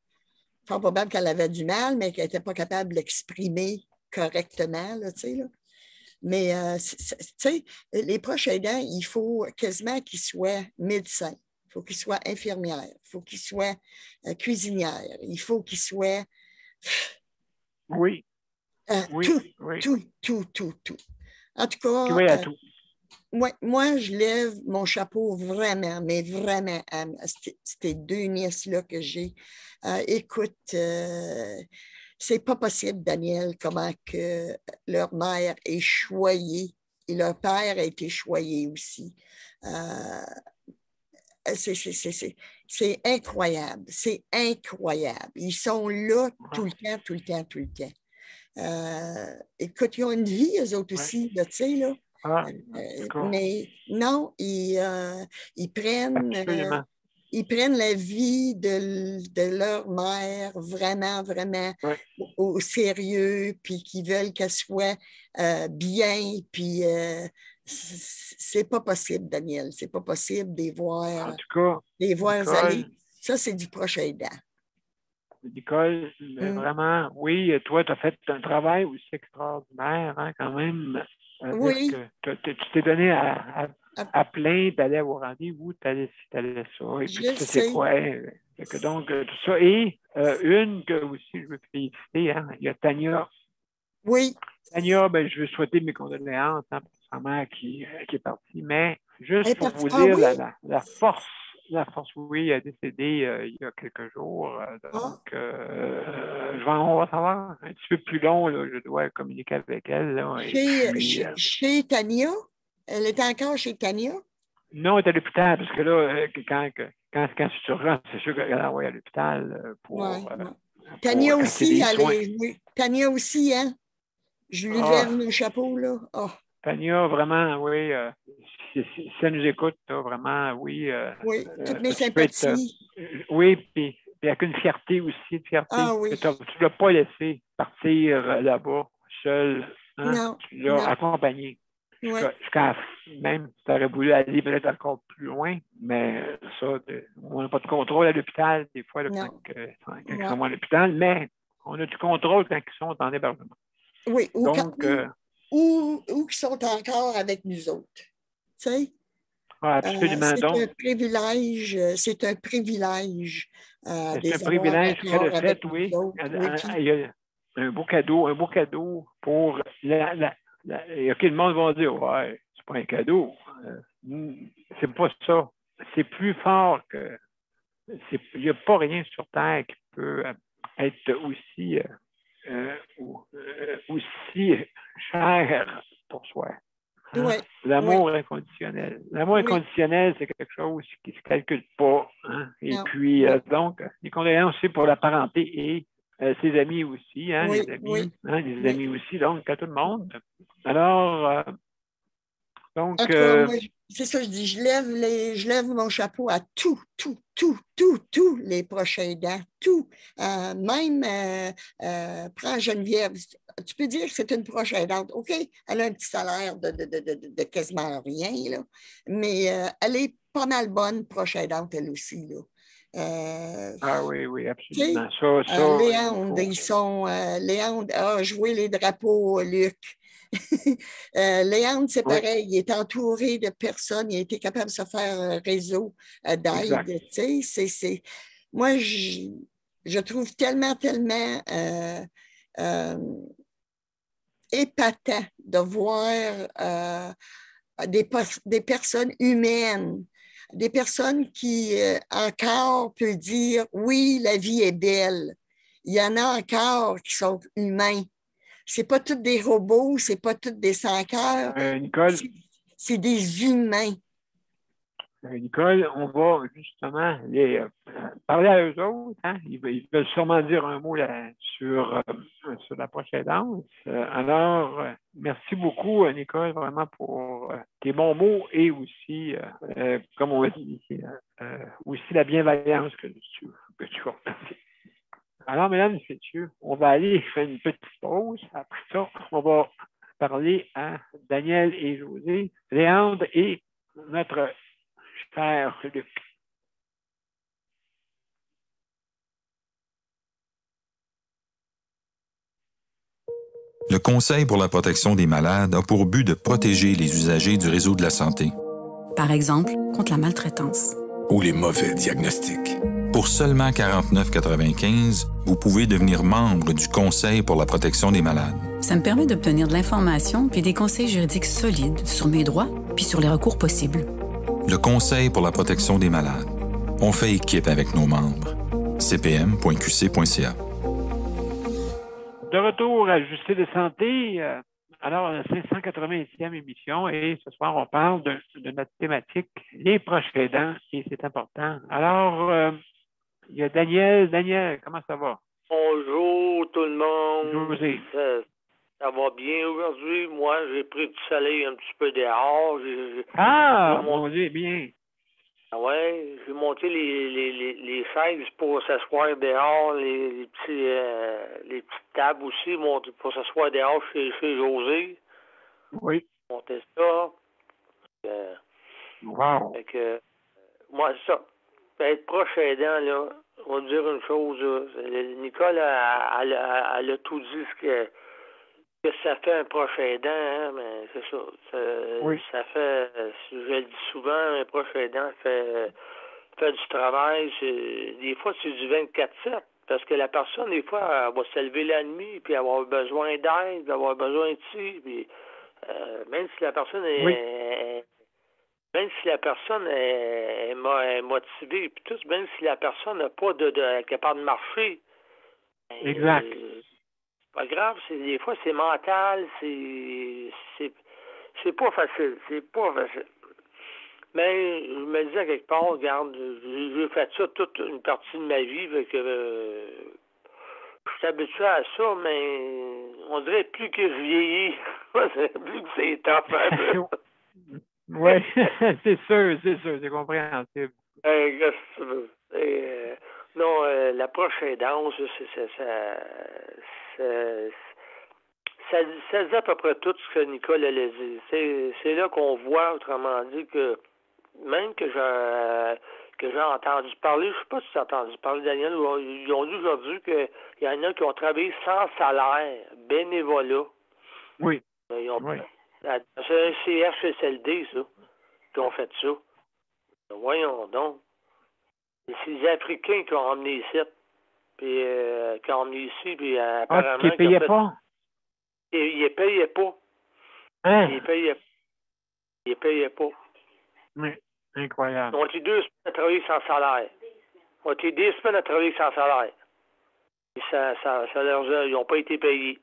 fort probable qu'elle avait du mal, mais qu'elle n'était pas capable de l'exprimer correctement, là, tu sais, là. Mais, tu sais, les proches aidants, il faut quasiment qu'ils soient médecins, il faut qu'ils soient infirmières, il faut qu'ils soient cuisinières, il faut qu'ils soient... Oui. Tout. En tout cas, oui, à tout. Moi, je lève mon chapeau vraiment, mais vraiment à ces 2 nièces-là que j'ai. Écoute, c'est pas possible, Daniel, comment que leur mère est choyée et leur père a été choyé aussi. C'est incroyable. C'est incroyable. Ils sont là tout le temps. Écoute, ils ont une vie, eux autres aussi, tu sais, là. Mais non, ils prennent... Absolument. ils prennent la vie de leur mère vraiment, vraiment Ouais. au sérieux, puis qu'ils veulent qu'elle soit bien, puis c'est pas possible, Daniel. C'est pas possible de En tout cas, les voir aller. Nicole, Ça, c'est du proche aidant. Nicole, vraiment, oui, toi, tu as fait un travail aussi extraordinaire, hein, quand même. Oui. Tu t'es donné à plein, tu allais au rendez-vous, tu allais ci, tu allais ça, et puis Je tu sais sais. quoi. Donc, tout ça. Et une que aussi je veux féliciter, hein, il y a Tania. Oui. Tania, ben, je veux souhaiter mes condoléances hein, pour sa mère qui est partie, mais juste pour vous Ah dire oui? la force, oui, elle est décédée il y a quelques jours. Donc, on va savoir un petit peu plus long, là, je dois communiquer avec elle. Là, et puis, Chez Tania? Elle est encore chez Tania? non, elle est à l'hôpital, parce que là, quand c'est urgent, c'est sûr qu'elle a envoyé à l'hôpital pour. Ouais. Tania pour aussi, soins. oui. Tania aussi, hein? Je lui lève mon chapeau, là. Oh. Tania, vraiment, oui, si elle nous écoute, là, vraiment, oui. Oui, toutes mes tu peux être, sympathies. oui, puis avec une fierté aussi, Ah oui. Tu ne l'as pas laissé partir là-bas, seul. Hein? Non. Tu l'as accompagné. Oui. Même, tu aurais voulu aller peut-être encore plus loin, mais ça, on n'a pas de contrôle à l'hôpital, des fois, là, quand ils sont à l'hôpital, mais on a du contrôle quand ils sont en hébergement. Oui, ou Donc, qui sont encore avec nous autres. Tu sais? Absolument. Un privilège. C'est un privilège. C'est un privilège qu'elle a fait, oui. Il y a un beau cadeau pour OK, le monde va dire ouais, c'est pas un cadeau. C'est pas ça. C'est plus fort que. Il n'y a pas rien sur Terre qui peut être aussi cher pour soi. Hein? Oui. L'amour inconditionnel. L'amour inconditionnel, c'est quelque chose qui ne se calcule pas. Hein? Et puis, donc, les condoléances aussi pour la parenté et ses amis aussi, hein, les amis, les amis aussi, donc à tout le monde. Alors, donc. Moi, c'est ça, je dis, je lève mon chapeau à tous les proches aidants, tout. Même, prends Geneviève, tu peux dire que c'est une proche aidante, OK? Elle a un petit salaire de quasiment rien, là, mais elle est pas mal bonne, proche aidante, elle aussi, là. Oui, absolument. Ça, Léandre, Léandre a joué les drapeaux, Luc. Léandre, c'est pareil, il est entouré de personnes, il a été capable de se faire un réseau d'aide. Moi, je trouve tellement épatant de voir des personnes humaines, des personnes qui encore peuvent dire oui, la vie est belle. Il y en a encore qui sont humains. C'est pas tous des robots, c'est pas tous des sans-cœurs. Nicole, c'est des humains. Nicole, on va justement parler à eux autres. Hein? Ils veulent sûrement dire un mot sur la précédence. Alors, merci beaucoup, Nicole, vraiment pour tes bons mots et aussi, comme on dit ici, aussi la bienveillance que tu as remerciée. Alors, mesdames et messieurs, on va aller faire une petite pause. Après ça, on va parler à Daniel et José, Léandre et notre cher Luc. Le Conseil pour la protection des malades a pour but de protéger les usagers du réseau de la santé. Par exemple, contre la maltraitance. Ou les mauvais diagnostics. Pour seulement 49,95 $, vous pouvez devenir membre du Conseil pour la protection des malades. Ça me permet d'obtenir de l'information puis des conseils juridiques solides sur mes droits puis sur les recours possibles. Le Conseil pour la protection des malades. On fait équipe avec nos membres. cpm.qc.ca. De retour à Justice de santé, alors la 580e émission, et ce soir, on parle de notre thématique, les proches aidants, et c'est important. Alors, il y a Daniel. Daniel, comment ça va? Bonjour tout le monde. José. Ça va bien aujourd'hui. Moi, j'ai pris du soleil un petit peu dehors. Mon Dieu, bien. Ah ouais, j'ai monté les chaises pour s'asseoir dehors, les petites tables aussi pour s'asseoir dehors chez José. Oui. J'ai monté ça. Wow. Fait que, moi, ça. Être proche aidant, là, on va dire une chose, là. Nicole, elle a tout dit ce que ça fait un proche aidant, hein, mais c'est ça. Oui. Ça fait, je le dis souvent, un proche aidant fait du travail. Des fois, c'est du 24/7. Parce que la personne, des fois, elle va se lever la nuit, puis avoir besoin d'aide, avoir besoin de ci, puis même si la personne est... Oui. Même si la personne est motivée, puis tout, même si la personne n'a pas est capable de marcher, Exact. c'est pas grave, des fois c'est mental, c'est pas facile, c'est pas facile. Mais je me disais quelque part, regarde, j'ai fait ça toute une partie de ma vie, fait que je suis habitué à ça, mais on dirait plus que je vieillis, plus que c'est tough un peu. Oui, c'est sûr, c'est compréhensible. Qu'est-ce que tu veux? Non, l'approche aidance, ça dit à peu près tout ce que Nicole a dit. C'est là qu'on voit, autrement dit, que même que j'ai entendu parler, je sais pas si tu as entendu parler, Daniel, ils ont dit aujourd'hui qu'il y en a qui ont travaillé sans salaire, bénévolat. Oui. Ils ont, oui. C'est un CHSLD, ça, qui ont fait ça. Voyons donc. C'est les Africains qui ont emmené ici. Puis, qui ont emmené ici, puis apparemment... Qui ne payaient pas? Ils ne payaient pas. Hein? Ils ne payaient pas. Oui, incroyable. Ils ont été 2 semaines à travailler sans salaire. Ils ont été 2 semaines à travailler sans salaire. Et ils n'ont pas été payés.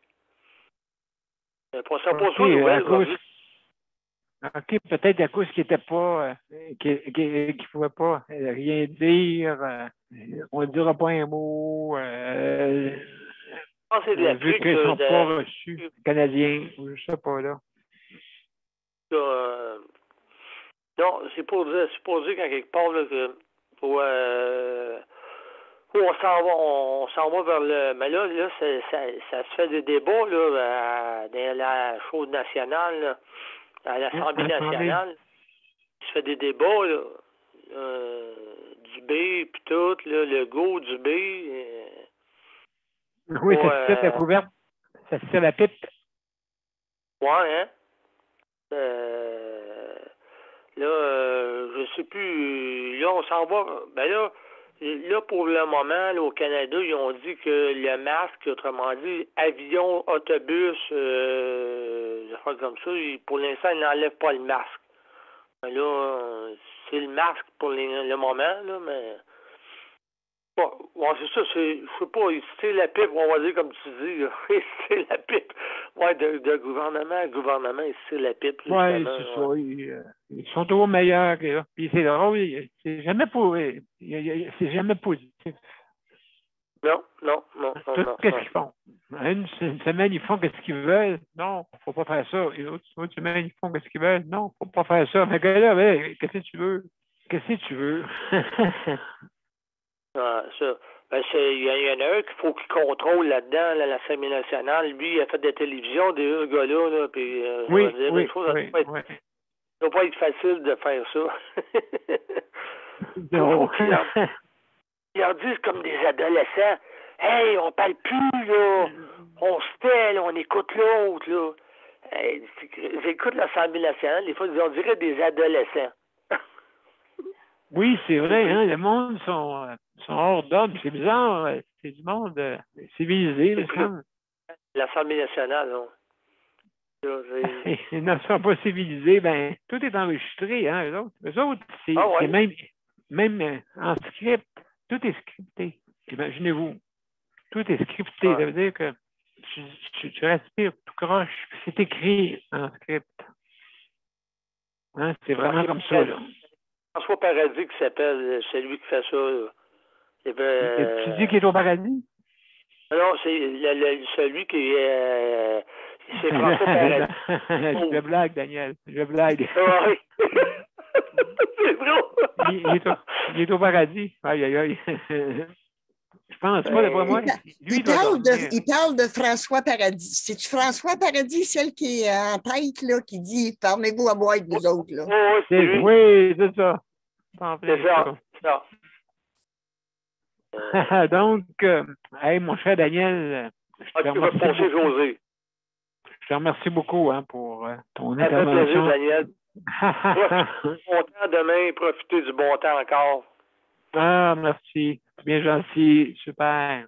Pour ça, pour ça, nouvelle, OK, peut-être à cause qu'ils n'étaient pas, qu'ils ne pouvaient pas rien dire, on ne dira pas un mot, c'est de l'Afrique, vu qu'ils ne sont pas reçus, Canadiens, je ne sais pas, là. Non, c'est pour dire qu'à quelque part, là, que on s'en va vers le... Mais là ça se fait des débats, là, dans la chose nationale, là. À l'Assemblée nationale, il se fait des débats, là, Dubé, puis tout, là, Legault, Dubé. Oui, ça se fait la couverte, ça se fait la pipe. Ouais, hein? Là, je sais plus, là, on s'en va, ben là, pour le moment, là, au Canada, ils ont dit que le masque, autrement dit, avion, autobus, des choses comme ça, pour l'instant, ils n'enlèvent pas le masque. Là, c'est le masque pour le moment, là, mais... Bon, c'est ça, je sais pas, c'est la pipe, on va dire comme tu dis, c'est la pipe. Ouais, de gouvernement à gouvernement, c'est la pipe. Oui, c'est ça. Ils sont toujours meilleurs que là. Puis c'est drôle, c'est jamais positif. Non. Tout ce qu'ils font. Une semaine, ils font ce qu'ils veulent. Non, faut pas faire ça. Et l'autre semaine, ils font ce qu'ils veulent. Non, faut pas faire ça. Mais là, qu'est-ce que tu veux? Qu'est-ce que tu veux? Ça. Ben, il y en a un qu'il faut qu'il contrôle là-dedans, là, l'Assemblée nationale. Lui, il a fait de la télévision, des gars-là, là, puis oui, dire oui, une chose, oui, ça doit pas être facile de faire ça. Non. Ils leur disent comme des adolescents, « Hey, on parle plus, là. On se tait, là, on écoute l'autre, là. » J'écoute l'Assemblée nationale, des fois, on dirait des adolescents. Oui, c'est vrai, hein, le monde sont hors d'homme. C'est bizarre, c'est du monde civilisé, me semble. L'Assemblée nationale, non. Ils ne sont pas civilisés, ben, tout est enregistré, hein, eux autres, c'est même en script, tout est scripté. Imaginez-vous, tout est scripté, ça veut dire que tu respires tout croche, c'est écrit en script. Hein, c'est vraiment comme ça, là. François Paradis qui s'appelle, c'est lui qui fait ça. Là. Tu dis qu'il est au paradis? Non, c'est celui qui est... c'est François Paradis. Je blague, Daniel. Je blague. C'est drôle. Il est au paradis. Aïe, aïe, aïe. Je pense pas, d'après moi. Lui, Il parle de François Paradis. C'est-tu François Paradis, celle qui est en tête, là, qui dit « Fermez-vous à boire avec vous autres, là. » Oui, c'est ça. C'est ça. Donc, hey, mon cher Daniel, je te remercie beaucoup beaucoup ton intervention. Ça fait plaisir, Daniel. Bon temps demain, profitez du bon temps encore. Ah, merci. Bien gentil, super.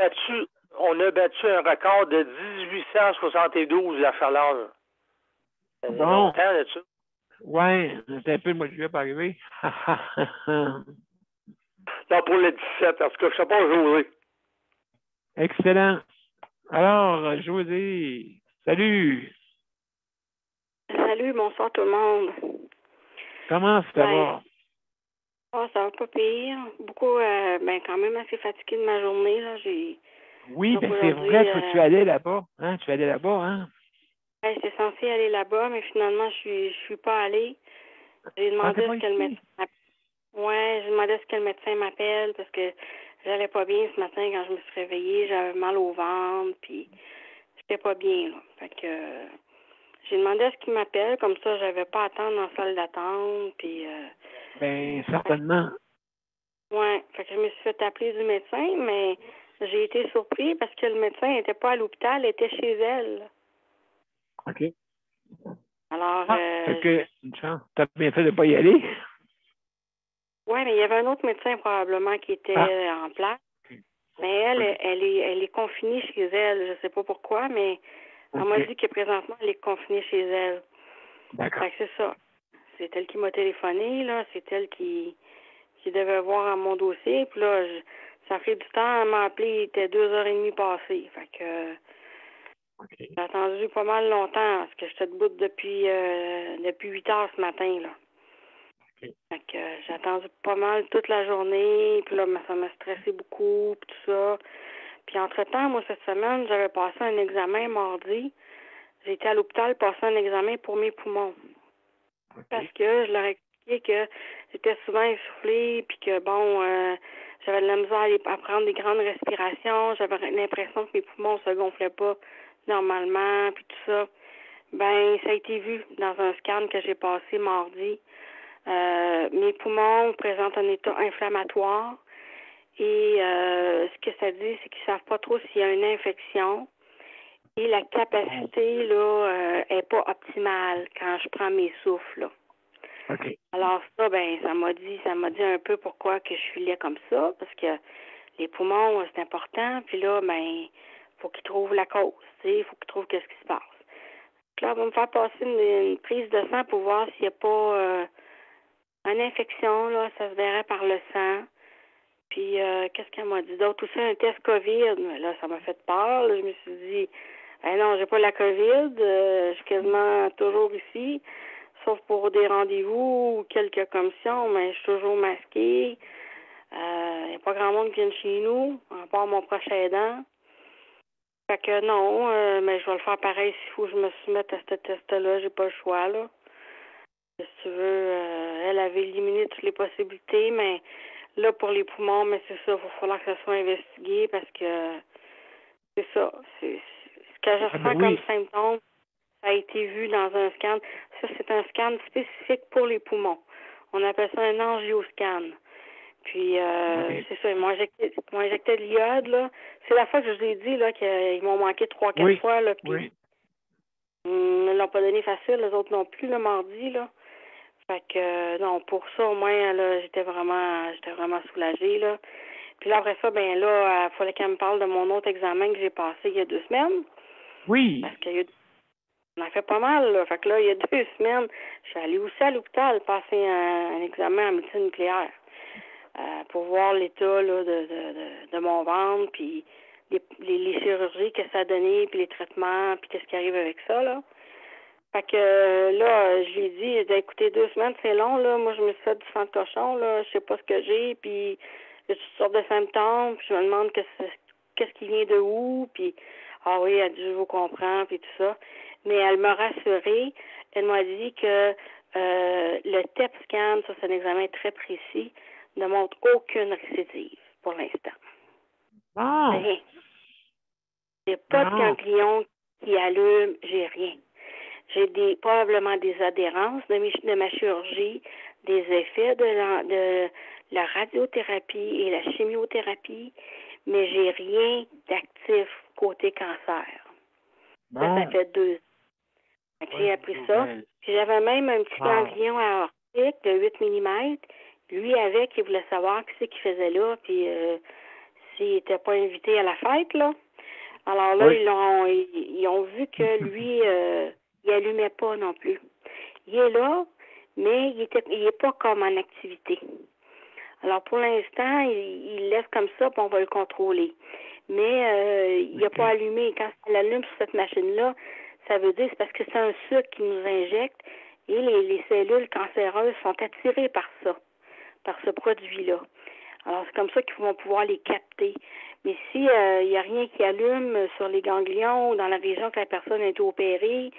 On a battu un record de 1872 la chaleur. Ça fait longtemps là-dessus. Oui, c'est un peu le mois de juillet pas arrivé. Non, pour le 17, parce que je ne sais pas José. Excellent. Alors, José, salut. Salut, bonsoir tout le monde. Comment ça va? Oh, ça va pas pire. Beaucoup, quand même assez fatiguée de ma journée. Là. Oui, mais c'est vrai que tu allais là-bas. Hein? Tu allais là-bas, hein? J'étais censée aller là-bas, mais finalement, je suis pas allée. J'ai demandé à ce que le médecin m'appelle. Ouais, j'ai demandé à ce que le médecin m'appelle parce que j'allais pas bien ce matin quand je me suis réveillée. J'avais mal au ventre, puis j'étais pas bien, là. Fait que j'ai demandé à ce qu'il m'appelle, comme ça, j'avais pas à attendre en salle d'attente, puis... Bien, certainement. Ouais, fait que je me suis fait appeler du médecin, mais j'ai été surpris parce que le médecin n'était pas à l'hôpital, il était chez elle. OK. Alors, fait que, t'as bien fait de pas y aller. Oui, mais il y avait un autre médecin probablement qui était en place. Mais elle est confinée chez elle. Je ne sais pas pourquoi, mais elle m'a dit que présentement, elle est confinée chez elle. D'accord. Fait que c'est ça. C'est elle qui m'a téléphoné, là. C'est elle qui devait voir à mon dossier. Puis là, ça fait du temps, elle m'a appelé, il était 2h30 passées. Fait que j'ai attendu pas mal longtemps parce que j'étais debout depuis 8h ce matin, là. Fait que j'ai attendu pas mal toute la journée, puis là, ça m'a stressé beaucoup, puis tout ça. Puis entre-temps, moi, cette semaine, j'avais passé un examen mardi. J'ai été à l'hôpital passer un examen pour mes poumons. Parce que je leur ai expliqué que j'étais souvent essoufflée, puis que, bon, j'avais de la misère à prendre des grandes respirations. J'avais l'impression que mes poumons se gonflaient pas normalement, puis tout ça. Ben, ça a été vu dans un scan que j'ai passé mardi. Mes poumons présentent un état inflammatoire et ce que ça dit, c'est qu'ils ne savent pas trop s'il y a une infection et la capacité là est pas optimale quand je prends mes souffles. Là. Okay. Alors ça, ben ça m'a dit un peu pourquoi que je suis là comme ça, parce que les poumons, c'est important, puis là, ben, faut qu'ils trouvent la cause, il faut qu'ils trouvent qu'est-ce qui se passe. Puis là, on va me faire passer une prise de sang pour voir s'il n'y a pas une infection, là, ça se verrait par le sang. Puis, qu'est-ce qu'elle m'a dit d'autre? Aussi, un test COVID. Mais là, ça m'a fait peur. Là. Je me suis dit, non, j'ai pas la COVID. Je suis quasiment toujours ici, sauf pour des rendez-vous ou quelques commissions, mais je suis toujours masquée. Il n'y a pas grand monde qui vient chez nous, à part mon proche aidant. Fait que non, mais je vais le faire pareil s'il faut que je me soumette à ce test-là. J'ai pas le choix, là. Si tu veux, elle avait éliminé toutes les possibilités, mais là, pour les poumons, mais c'est ça, il va falloir que ça soit investigué parce que c'est ça. Ce que je ressens comme symptôme, ça a été vu dans un scan. Ça, c'est un scan spécifique pour les poumons. On appelle ça un angioscan. Puis, c'est ça, ils m'ont injecté de l'iode, là. C'est la fois que je vous ai dit, là, qu'ils m'ont manqué 3-4 fois, là. Puis, ils ne l'ont pas donné facile, les autres non plus, le mardi, là. Fait que, non, pour ça, au moins, là, j'étais vraiment soulagée, là. Puis là, après ça, ben là, il fallait qu'elle me parle de mon autre examen que j'ai passé il y a 2 semaines. Oui. Parce qu'on a fait pas mal, là. Fait que là, il y a 2 semaines, je suis allée aussi à l'hôpital passer un examen en médecine nucléaire pour voir l'état, là, de mon ventre, puis les chirurgies que ça a donné, puis les traitements, puis qu'est-ce qui arrive avec ça, là. Fait que là, je lui ai dit, écoutez, 2 semaines, c'est long, là. Moi, je me suis fait du sang de cochon, là. Je sais pas ce que j'ai, puis j'ai toutes sortes de symptômes, puis je me demande qu'est-ce qui vient de où, puis ah oui, elle a dit, je vous comprends, puis tout ça. Mais elle m'a rassurée. Elle m'a dit que le TEP scan, ça c'est un examen très précis, ne montre aucune récidive pour l'instant. Rien. J'ai pas de ganglion qui allume, j'ai rien. J'ai probablement des adhérences de ma chirurgie, des effets de la radiothérapie et la chimiothérapie, mais j'ai rien d'actif côté cancer. Ça fait 2 ans. J'ai appris ça. Puis j'avais même un petit ganglion aortique de 8 mm. Lui, il voulait savoir qui c'est qu'il faisait là, puis s'il n'était pas invité à la fête, là. Alors là, ils ont vu que lui, il allumait pas non plus. Il est là, mais il est pas comme en activité. Alors pour l'instant, il laisse comme ça, puis on va le contrôler. Mais il n'a pas allumé. Quand il allume sur cette machine-là, ça veut dire c'est parce que c'est un sucre qui nous injecte et les cellules cancéreuses sont attirées par ça, par ce produit-là. Alors c'est comme ça qu'ils vont pouvoir les capter. Mais si il n'y a rien qui allume sur les ganglions ou dans la région que la personne a été opérée,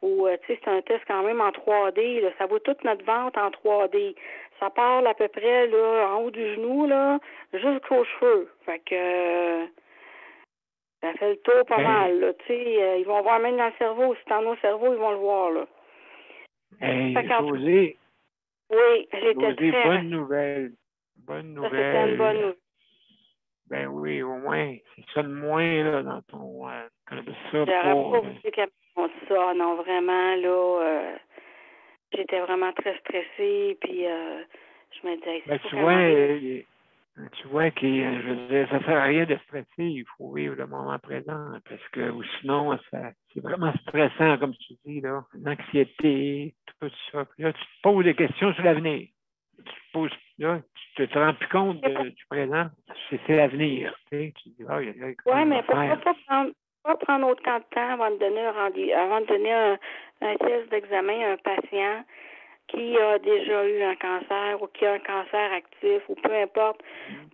ou tu sais, c'est un test quand même en 3D, là, ça vaut toute notre ventre en 3D. Ça part à peu près là, en haut du genou, là, jusqu'aux cheveux. Fait que ça fait le tour pas mal, là. Tu sais, ils vont voir même dans le cerveau. Si t'en as au cerveau, ils vont le voir, là. Josée. Oui, j'étais très... Bonne nouvelle. Bonne nouvelle. Ça, c'était une bonne nouvelle. Ben oui, au moins, c'est ça de moins, là, dans ton... ça j'aurais pas voulu qu'elle me montre ça. Non, vraiment, là, j'étais vraiment très stressée, puis je me disais... tu vois que, je veux dire, ça sert à rien de stresser, il faut vivre le moment présent, parce que sinon, c'est vraiment stressant, comme tu dis, là, l'anxiété, tout ça. Puis là, tu te poses des questions sur l'avenir. Tu te rends plus compte du présent, c'est l'avenir. Tu sais, tu dis, oui, mais pourquoi pas prendre autant de temps avant de donner un test d'examen à un patient qui a déjà eu un cancer ou qui a un cancer actif ou peu importe.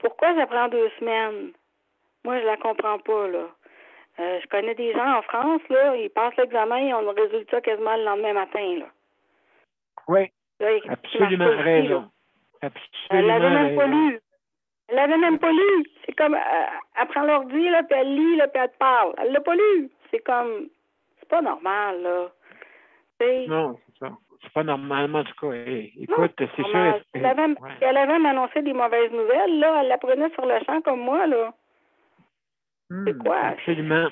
Pourquoi ça prend 2 semaines? Moi, je la comprends pas, là. Je connais des gens en France, là, ils passent l'examen et ont le résultat quasiment le lendemain matin, là. Oui, là, absolument raison. Elle l'avait même pas lu. Elle l'avait même pas lu. C'est comme, elle prend l'ordi, là, puis elle lit, là, puis elle te parle. Elle l'a pas lu. C'est comme, c'est pas normal, là. T'sais, non, c'est ça. C'est pas normal, en tout cas. Écoute, c'est sûr. Elle avait annoncé des mauvaises nouvelles, là. Elle l'apprenait sur le champ comme moi, là. C'est quoi? Absolument.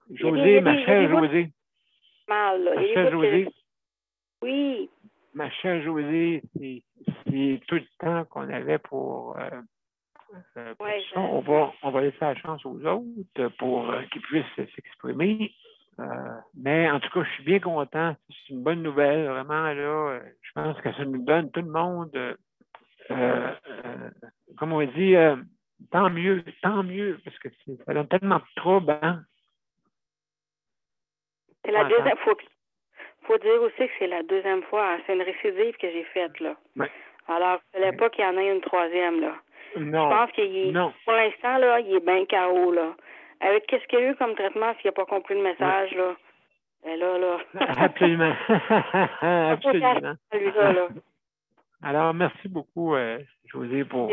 Josée, ma chère Josée. Mal, là. Ma chère Josée. Oui. Ma chère Josée, c'est tout le temps qu'on avait pour ça. On va laisser la chance aux autres pour qu'ils puissent s'exprimer. Mais en tout cas, je suis bien content. C'est une bonne nouvelle, vraiment. Là, je pense que ça nous donne tout le monde, comme on dit, tant mieux, parce que ça donne tellement de troubles. Hein? C'est la deuxième fois. Faut dire aussi que c'est la 2e fois. Hein? C'est une récidive que j'ai faite, là. Ouais. Alors, il ne fallait pas qu'il y en ait une 3e, là. Non. Je pense qu'il pour l'instant, là, il est bien KO, là. Avec qu'est-ce qu'il y a eu comme traitement s'il n'a pas compris le message, là? Et là. Absolument. Absolument. Alors, merci beaucoup, Josée, pour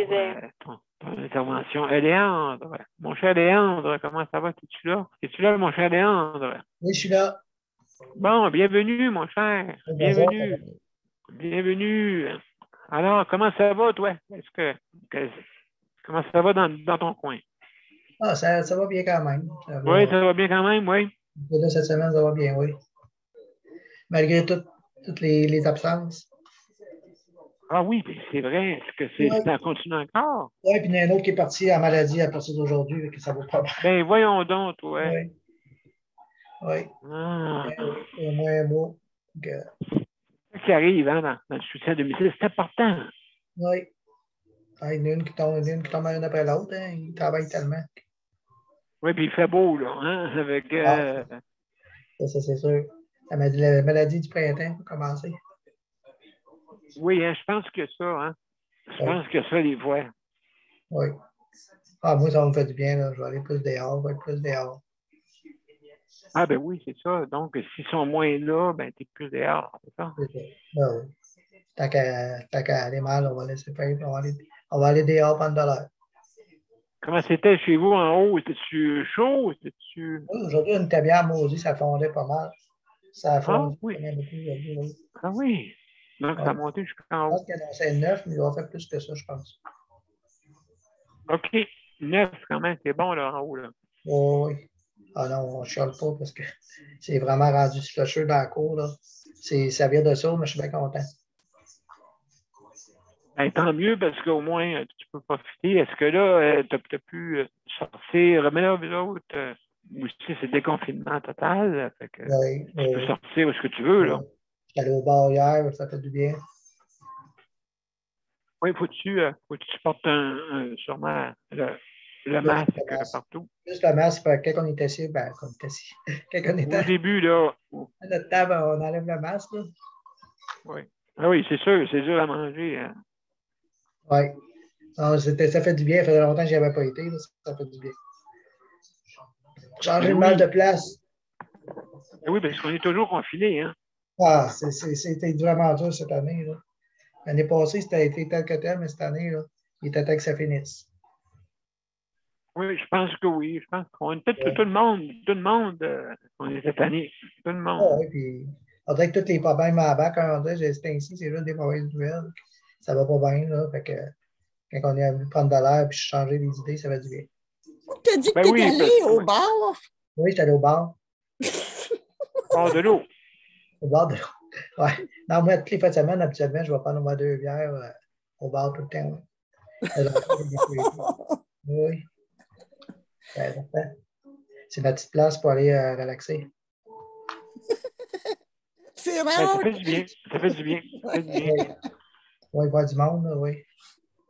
ton intervention. Léandre, mon cher Léandre, comment ça va? Es-tu là? Es-tu là, mon cher Léandre? Oui, je suis là. Bon, bienvenue, mon cher. Bienvenue. Bienvenue. Alors, comment ça va, toi? Comment ça va dans ton coin? Ah, ça va bien quand même. Oui, ça va bien quand même, oui. Là, cette semaine, ça va bien, oui. Malgré toutes les absences. Ah oui, c'est vrai. Est-ce que ça continue encore? Oui, puis il y en a un autre qui est parti en maladie à partir d'aujourd'hui, que ça va pas mal. Ben, voyons donc, toi. Oui. Oui. Ah. Au moins un mois. C'est ça qui arrive, hein, dans le soutien à domicile. C'est important. Oui. Ah, il y en a une qui tombe une après l'autre. Hein. Il travaille tellement. Oui, puis il fait beau, là. Hein, avec, Ça, c'est sûr. La maladie du printemps va commencer. Oui, hein, je pense que ça, hein. Je pense que ça, les fois. Oui. Ah, moi, ça va me faire du bien, là. Je vais aller plus dehors, je vais être plus dehors. Ah, ben oui, c'est ça. Donc, s'ils sont moins là, ben, tu es plus dehors, c'est ça? C'est ça. Ben oui. Tant qu'à aller mal, on va laisser faire. On va aller dehors pendant de l'heure. Comment c'était chez vous en haut? C'était-tu chaud? C'était-tu... Oui, aujourd'hui, on était bien maudit, ça fondait pas mal. Ça a Ah, fondu oui. vraiment beaucoup aujourd'hui. Oui. Ah oui. Donc, ça a Ouais. monté Je jusqu'en pense haut. qu'il annonçait 9, mais il va faire plus que ça, je pense. OK. 9, quand même, c'est bon, là, en haut, là. Oui. Ah non, on ne chiale pas parce que c'est vraiment rendu slusheux dans la cour. Là. Ça vient de ça, mais je suis bien content. Ben, tant mieux, parce qu'au moins, tu peux profiter. Est-ce que là, tu as pu sortir? Mais là, vous autres, aussi, c'est déconfinement total. Fait que Oui, tu peux oui. sortir où ce que tu veux, là. Je suis allé au bar hier, ça fait du bien. Oui, faut-tu portes sûrement le Plus masque le masque. partout. Plus le masque, quand on est assis, ben, quand on est assis. Quand on est Au début, là. à notre table, on enlève le masque. Là. Oui. Ah oui, c'est sûr, c'est dur à manger. Hein. Oui. Ça fait du bien. Ça faisait longtemps que je n'y avais pas été. Là. Ça fait du bien. Changer Ben le mal oui. de place. Ben oui, parce qu'on est toujours confinés, hein. Ah, c'était vraiment dur cette année. Là. L'année passée, c'était été tel que tel, mais cette année, là, il était temps que ça finisse. Oui, je pense que oui. Je pense qu'on est peut-être Ouais. tout le monde, on est cette année. Tout le monde. Ah, oui, puis on dirait que tous les problèmes à la bac, quand on dit c'est ainsi, c'est juste des mauvaises nouvelles. Ça va pas bien, là. Fait que quand on est venu prendre de l'air et changer les idées, ça va du bien. Tu as dit que Ben tu es oui, allé au bar? Oui, j'étais allé au bar. Bord de l'eau. Au bar de l'eau. Ouais. Non, moi, toutes les fins de semaine, habituellement, je vais prendre au moins 2 bières au bar tout le temps. Oui. C'est ma petite place pour aller relaxer. C'est Ben, rare. ça fait du bien. Ça fait du bien. Ça fait du bien. Oui, voir du monde, là, oui.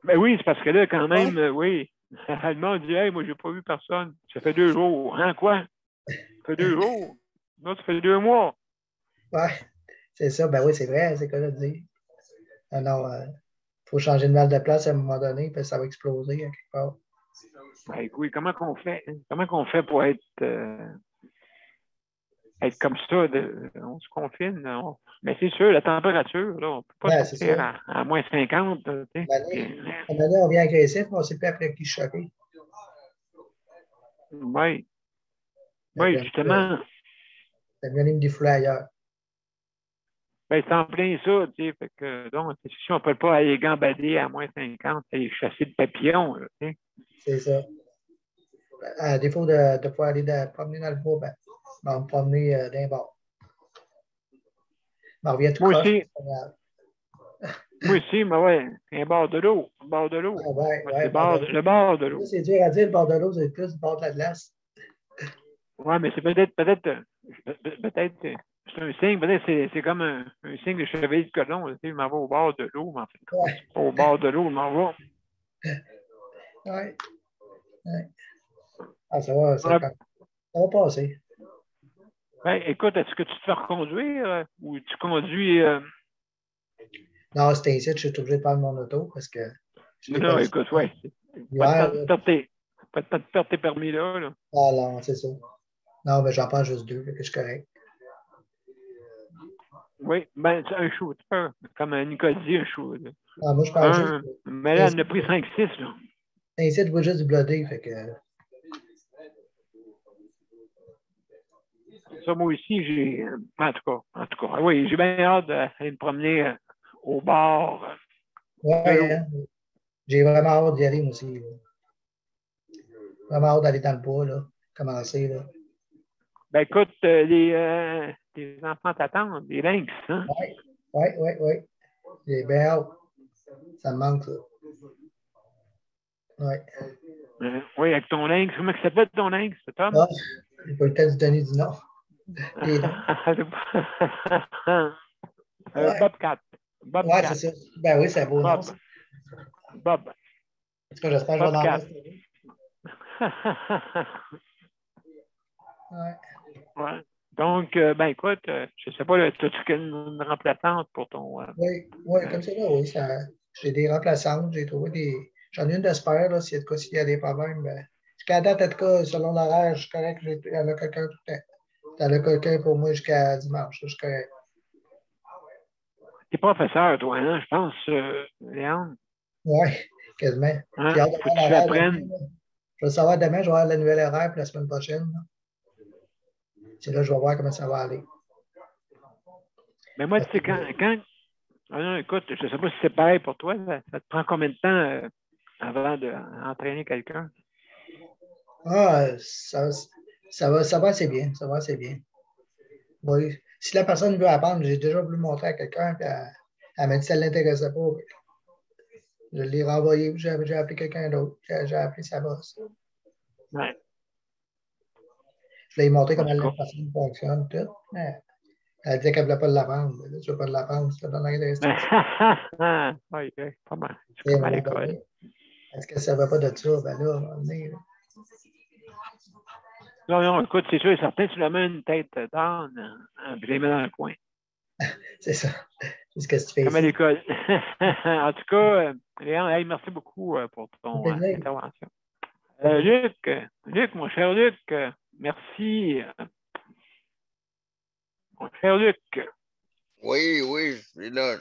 Ben oui, c'est parce que là, quand même, oui. Le monde dit, hey, moi, j'ai pas vu personne. Ça fait 2 jours. Hein, quoi? Ça fait 2 jours. Non, ça fait 2 mois. Oui, c'est ça. Ben oui, c'est vrai, c'est quoi de dire. Alors, il faut changer de mal de place à un moment donné, puis ça va exploser à quelque part. Ben, oui, comment qu'on fait? Hein? Comment qu'on fait pour être comme ça? On se confine. Mais c'est sûr, la température, là, on ne peut pas Ben, sortir à moins 50. Une année, on vient agressif, mais on ne sait plus après qui choquer. Oui. Oui, justement. Ça vient me défouler ailleurs. Ben, c'est en plein ça, tu sais. Fait que, donc, si on ne peut pas aller gambader à moins 50, aller chasser de papillons, là, tu sais. C'est ça. À défaut de pouvoir aller promener dans le bois, ben, on va me promener d'un bord. On revient tout croche. Moi aussi, mais ouais, un bord de l'eau. Un bord de l'eau. Ah, ouais, Le bord de l'eau. C'est dur à dire, le bord de l'eau, c'est plus le bord de la glace. Oui, mais c'est peut-être, c'est un signe, peut-être c'est comme un signe de chevalier de colon. Tu sais, je m'en vais au bord de l'eau, mais en fait, pas au bord de l'eau, je m'en vais. Oui. Ouais. Ah, ça va passer. Ben, écoute, est-ce que tu te fais reconduire ou tu conduis? Non, c'était ici, je suis obligé de prendre mon auto parce que. Non, écoute, oui. Pas de perdre tes permis là. Ah non, c'est ça. Non, mais j'en prends juste 2, que je suis correct. Oui, ben, c'est un shooter, comme Nicole dit, un shooter. Ah, moi, je parle juste. Mais là, elle en a pris 5-6, là. Ici, tu vois juste du blodé, fait que. Ça, moi aussi, j'ai. En tout cas, oui, j'ai bien hâte d'aller me promener au bord. Oui, hein? J'ai vraiment hâte d'y aller, moi aussi. Là. Vraiment hâte d'aller dans le bois, là. Commencer, là. Ben, écoute, les enfants t'attendent, les lynx, hein? Oui. J'ai bien hâte. Ça me manque, ça. Oui. Oui, avec ton lynx. Comment ça s'appelle ton lynx, Tom? Ah, j'ai pas eu le temps de donner du nom. Bobcat. Oui, c'est ça. Ben oui, c'est un beau nom. Bob. En tout cas, j'espère que je vais en rester. Ouais. Donc, ben écoute, je ne sais pas, as-tu une remplaçante pour ton. Oui, comme c'est là, oui. J'ai des remplaçantes, j'ai trouvé des. J'en ai une de spare, là, s'il y a des problèmes. Ben, jusqu'à la date, en tout cas, selon l'horaire, je suis correct, il y en a quelqu'un tout le temps. T'en as quelqu'un pour moi jusqu'à dimanche. Je suis correct. T'es professeur, toi, hein, je pense, Léon. Oui, quasiment. Hein? J'ai hâte de Faut que voir tu l'horaire apprennes. demain, là. Je vais savoir demain, je vais avoir la nouvelle horaire pour la semaine prochaine. Là. C'est là que je vais voir comment ça va aller. Mais moi, tu sais, ah non, écoute, je ne sais pas si c'est pareil pour toi. Ça te prend combien de temps avant d'entraîner quelqu'un? Ah, ça va assez bien. Ça va assez bien. Oui. Si la personne veut apprendre, j'ai déjà voulu montrer à quelqu'un, puis elle m'a dit que ça ne l'intéressait pas. Je l'ai renvoyé, j'ai appelé quelqu'un d'autre. J'ai appelé sa boss. Ouais. Je l'ai montré comment la personne fonctionne, tout. Mais elle disait qu'elle ne voulait pas l'apprendre. Tu ne veux pas l'apprendre, ça donne rien d'intéressant. Oui, pas mal. C'est Et comme à l'école. Est-ce qu'elle ne savait pas de ça? Ben là, on est. Non, écoute, c'est sûr et certain, tu la mets une tête d'âne, puis tu les mets dans le coin. C'est ça. C'est ce que tu fais Comme à ici. l'école. En tout cas, Léon, hey, merci beaucoup pour ton intervention. Luc, mon cher Luc, merci. Mon cher Luc. Oui, je suis là.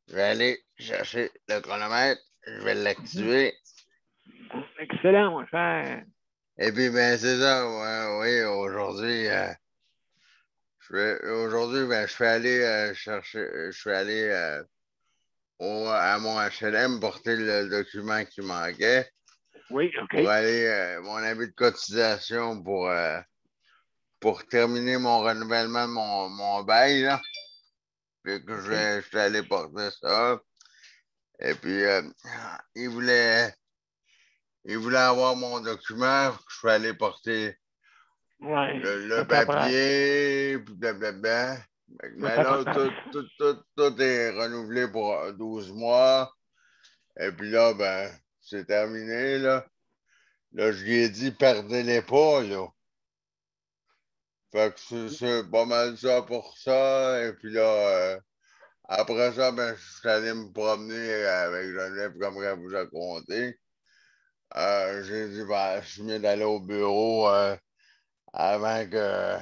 Je vais aller chercher le chronomètre, je vais l'activer. Excellent, mon cher. Et puis, ben, c'est ça, oui, aujourd'hui, je vais aller chercher, je vais aller à mon HLM porter le document qui manquait. Oui, OK. Pour aller, mon avis de cotisation pour terminer mon renouvellement de mon bail, là. Puis que je suis allé porter ça. Et puis, il voulait avoir mon document, que je suis allé porter le papier, puis blablabla. Mais là, tout est renouvelé pour 12 mois. Et puis là, ben, c'est terminé, là. Là, je lui ai dit, perdez-les pas, là. Fait que c'est pas mal ça pour ça. Et puis là, après ça, ben, je suis allé me promener avec Geneviève, comme elle vous a conté. J'ai dit, ben, je suis mieux d'aller au bureau avant de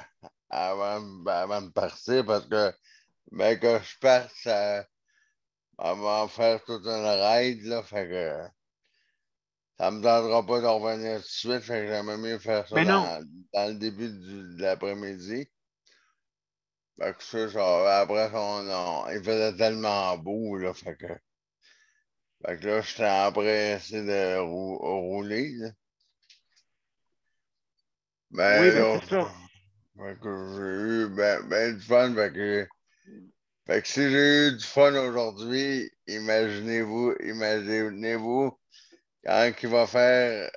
partir parce que ben, que je parte, ça va faire toute une raid, là. Fait que ça me tentera pas de revenir tout de suite. Fait que j'aimerais mieux faire ça dans le début de l'après-midi. Fait que ça, après, il faisait tellement beau, là. Fait que là, j'étais empressé de rouler, là. Ben, oui, là, c'est ça. fait que j'ai eu ben du fun. Fait que si j'ai eu du fun aujourd'hui, imaginez-vous quand il va faire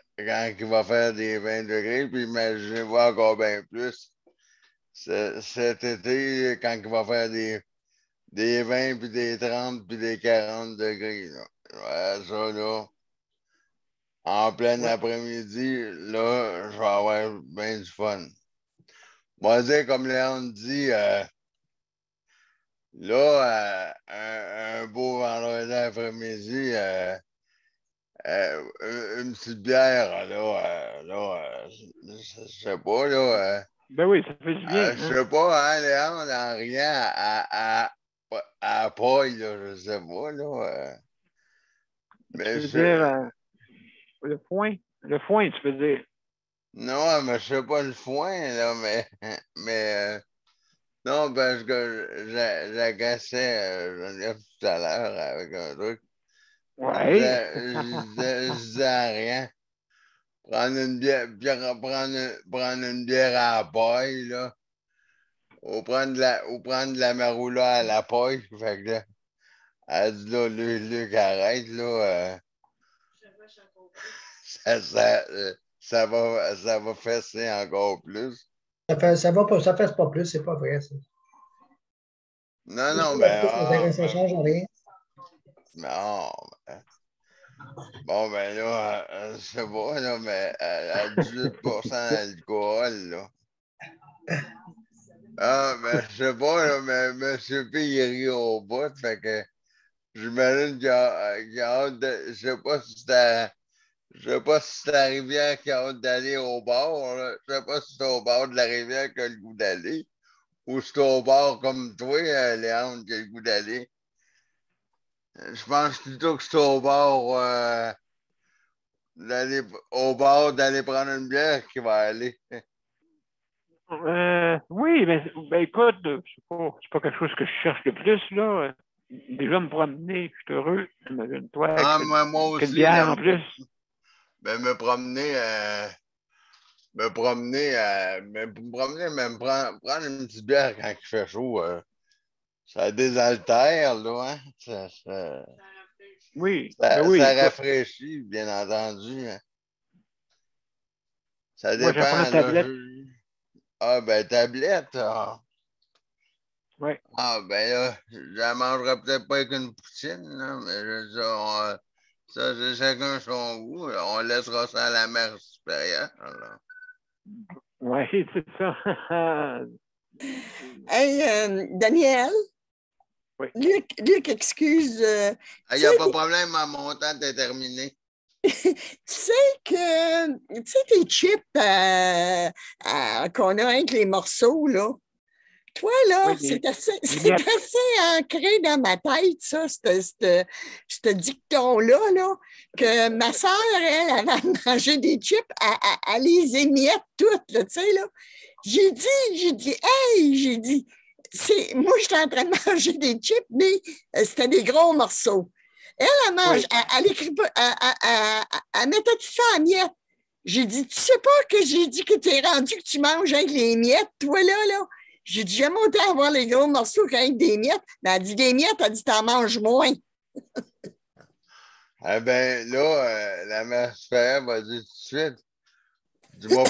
des 20 degrés, puis imaginez-vous encore bien plus cet été, quand il va faire des 20, puis des 30, puis des 40 degrés. Là. Ouais, ça, là, en plein après-midi, là, je vais avoir bien du fun. Moi, dire, comme Léon dit, là, un beau vendredi après-midi, une petite bière, là, je sais pas, là. Ben oui, ça fait du bien. Je sais pas, hein, Léon, dans rien à paille, là, je sais pas, là. Tu veux dire le foin? Le foin, tu veux dire? Non, mais je sais pas le foin, là, mais non, parce que j'agaçais Geneviève tout à l'heure avec un truc. Ouais. Je disais rien. Prendre une bière à la paille, là. Ou prendre de la maroula à la paille. Fait que là, elle dit là, Luc, arrête, là. Ça va fesser encore plus. Ça fesse pas plus, c'est pas vrai, ça. Non, ben. Ça change rien. Non, ben. Bon, ben là, je sais pas, là, mais à 18% d'alcool, là. Ah, ben, je sais pas, là, mais M. P, il rit au bout, fait que j'imagine qu'il a hâte de. Je sais pas si c'était Je sais pas si c'est la rivière qui a hâte d'aller au bord. Là. Je sais pas si c'est au bord de la rivière qui a le goût d'aller. Ou c'est au bord comme toi, Léandre, qui a le goût d'aller. Je pense plutôt que c'est au bord d'aller prendre une bière qui va aller. Oui, mais ben, écoute, c'est pas quelque chose que je cherche le plus, là. Déjà me promener, je suis heureux. Imagine-toi, Ah, avec moi une aussi, bière en plus. Ben, me promener, prendre une petite bière quand il fait chaud, ça désaltère, là, hein? Oui, Ça, ben oui, ça écoute, rafraîchit, bien entendu. Hein. Ça moi j'apprends dépend, là. tablette. Ah, ben, tablette. Ah, Oui. Ben là, je la mangerai peut-être pas avec une poutine, là, mais je veux dire, ça, c'est chacun son goût. Là. On laissera ça à la mère supérieure. Là. Oui, c'est ça. Hey, Daniel, Oui. Luc, excuse. Il n'y a pas de problème, mon temps est terminé. Tu sais tes chips qu'on a avec les morceaux, là. Toi, là, Oui, c'est assez miettes. ancré dans ma tête, ça, ce dicton-là, là, que ma soeur, elle, avant de manger des chips, elle les émiette toutes, là, tu sais, là. J'ai dit, hey, moi, j'étais en train de manger des chips, mais c'était des gros morceaux. Elle mange, Oui. elle écrit pas, elle mettait tout ça en miettes. J'ai dit, tu sais pas que j'ai dit que t'es rendu que tu manges avec les miettes, toi, là? J'ai dit, j'aime autant avoir les gros morceaux qu'avec des miettes. Mais elle dit des miettes, elle dit, t'en manges moins. Eh bien, là, la mère supérieure va dire tout de suite, dis-moi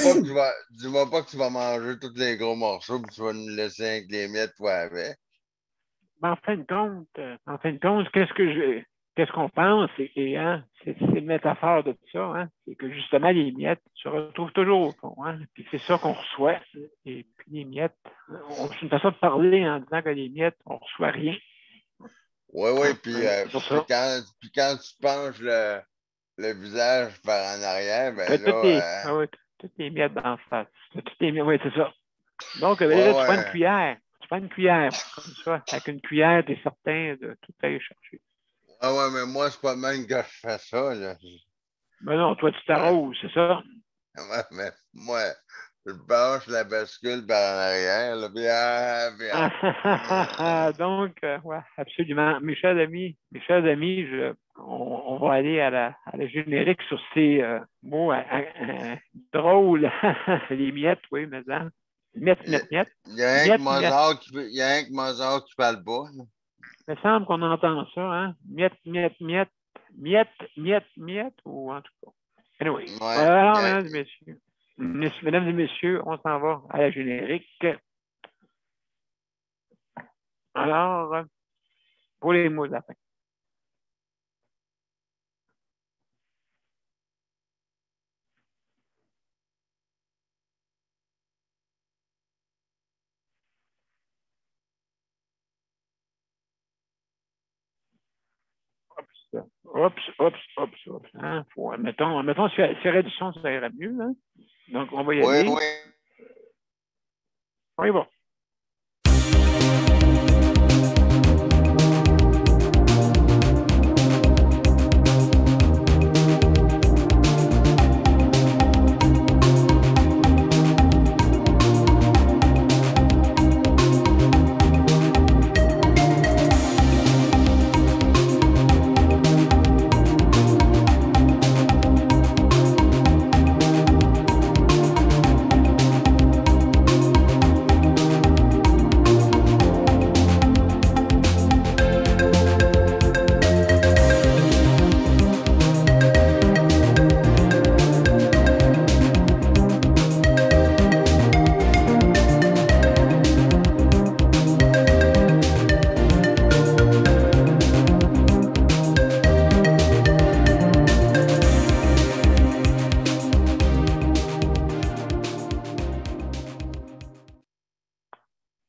pas que tu vas manger tous les gros morceaux et tu vas nous laisser avec les miettes, toi, avec. Mais en fin de compte, qu'est-ce qu'on pense? C'est une métaphore de tout ça, hein? C'est que justement, les miettes se retrouvent toujours au fond, hein? Puis c'est ça qu'on reçoit. Et puis les miettes, c'est une façon de parler en disant que les miettes, on ne reçoit rien. Oui, puis quand tu penches le visage par en arrière, ben là. Toutes les miettes d'en face. Oui, c'est ça. Donc, là, tu prends une cuillère. Tu prends une cuillère, comme ça. Avec une cuillère, tu es certain de tout aller chercher. Ouais, mais moi, c'est pas même que je fais ça, là. Mais non, toi, tu t'arroses, c'est ça? Ouais, mais moi, je penche la bascule par en arrière, là, bien. Donc, ouais, absolument. Mes chers amis, on va aller à la générique sur ces mots drôles. Les miettes, oui, mais hein. Miettes. Il y a un que Mozart qui parle pas. Là. Il me semble qu'on entend ça, hein? Miette, ou en tout cas. Anyway. Ouais, Alors, mesdames et messieurs, on s'en va à la générique. Alors, pour les mots de la fin. Oups. Hein? Mettons, si elle du son, ça irait mieux. Hein? Donc, on va y aller. Oui. On y va.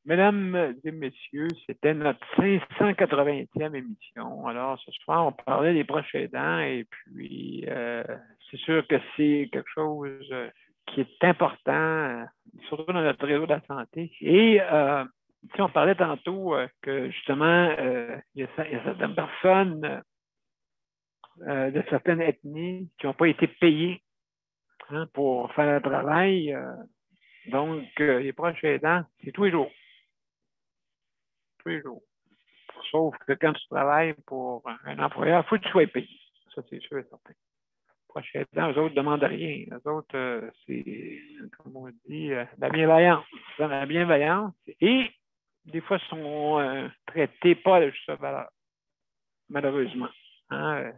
Mesdames et messieurs, c'était notre 580e émission. Alors, ce soir, on parlait des proches aidants et puis c'est sûr que c'est quelque chose qui est important, surtout dans notre réseau de la santé. Et on parlait tantôt que justement, il y a certaines personnes de certaines ethnies qui n'ont pas été payées pour faire le travail. Donc, les proches aidants, c'est tous les jours. Tous les jours. Sauf que quand tu travailles pour un employeur, il faut que tu sois payé. Ça, c'est sûr et certain. Les proches aidants, eux autres ne demandent rien. Eux autres, c'est, comme on dit, la bienveillance. C'est la bienveillance. Et des fois, sont traités pas à la juste valeur. Malheureusement. Hein?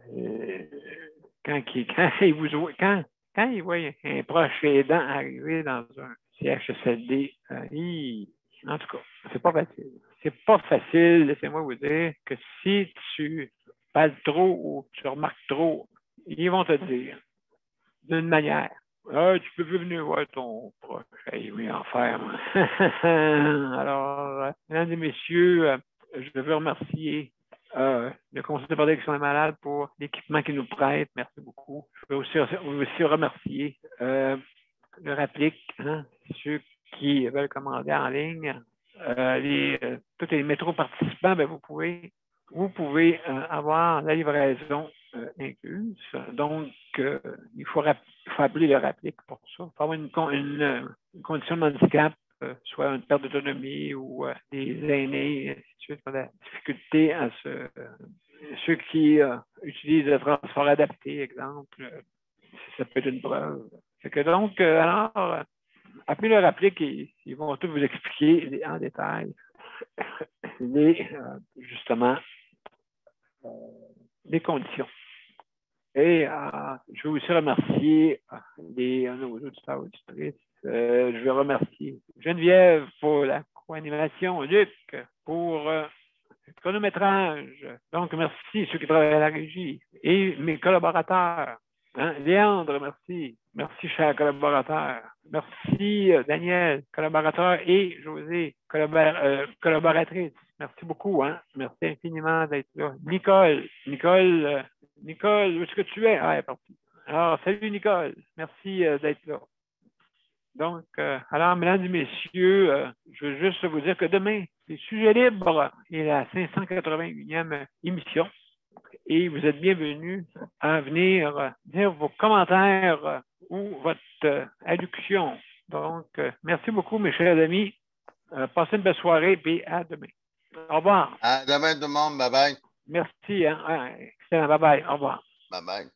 Quand ils voient un proche aidant arriver dans un CHSLD, en tout cas, c'est pas facile. C'est pas facile, laissez-moi vous dire, que si tu parles trop ou tu remarques trop, ils vont te dire d'une manière. Tu peux plus venir voir ton proche. Oui, en faire. Alors, mesdames et messieurs, je veux remercier le Conseil de protection des malades pour l'équipement qu'il nous prête. Merci beaucoup. Je veux aussi remercier le Rapplique, ceux qui veulent commander en ligne. Tous les métros participants, ben, vous pouvez avoir la livraison incluse. Donc, il faut appeler le Rapplique pour ça. Il faut avoir une condition de handicap, soit une perte d'autonomie ou des aînés, ainsi de suite, la difficulté à ceux qui utilisent le transport adapté, exemple, ça peut être une preuve. C'est que donc, alors, appelez le Rapplique et ils vont tous vous expliquer en détail justement les conditions. Et je veux aussi remercier nos auditeurs et auditrices. Je veux remercier Geneviève pour la co-animation, Luc pour le chronométrage. Donc, merci ceux qui travaillent à la régie et mes collaborateurs. Léandre, merci. Merci, chers collaborateurs. Merci, Daniel, collaborateur, et José, collaboratrice. Merci beaucoup. Merci infiniment d'être là. Nicole, où est-ce que tu es? Elle est partie. Alors, salut, Nicole. Merci d'être là. Donc, alors, mesdames et messieurs, je veux juste vous dire que demain, c'est Sujet libre et la 581e émission. Et vous êtes bienvenus à venir dire vos commentaires ou votre allocution. Donc, merci beaucoup, mes chers amis. Passez une belle soirée et à demain. Au revoir. À demain, tout le monde. Bye-bye. Merci. Excellent. Bye-bye. Au revoir. Bye-bye.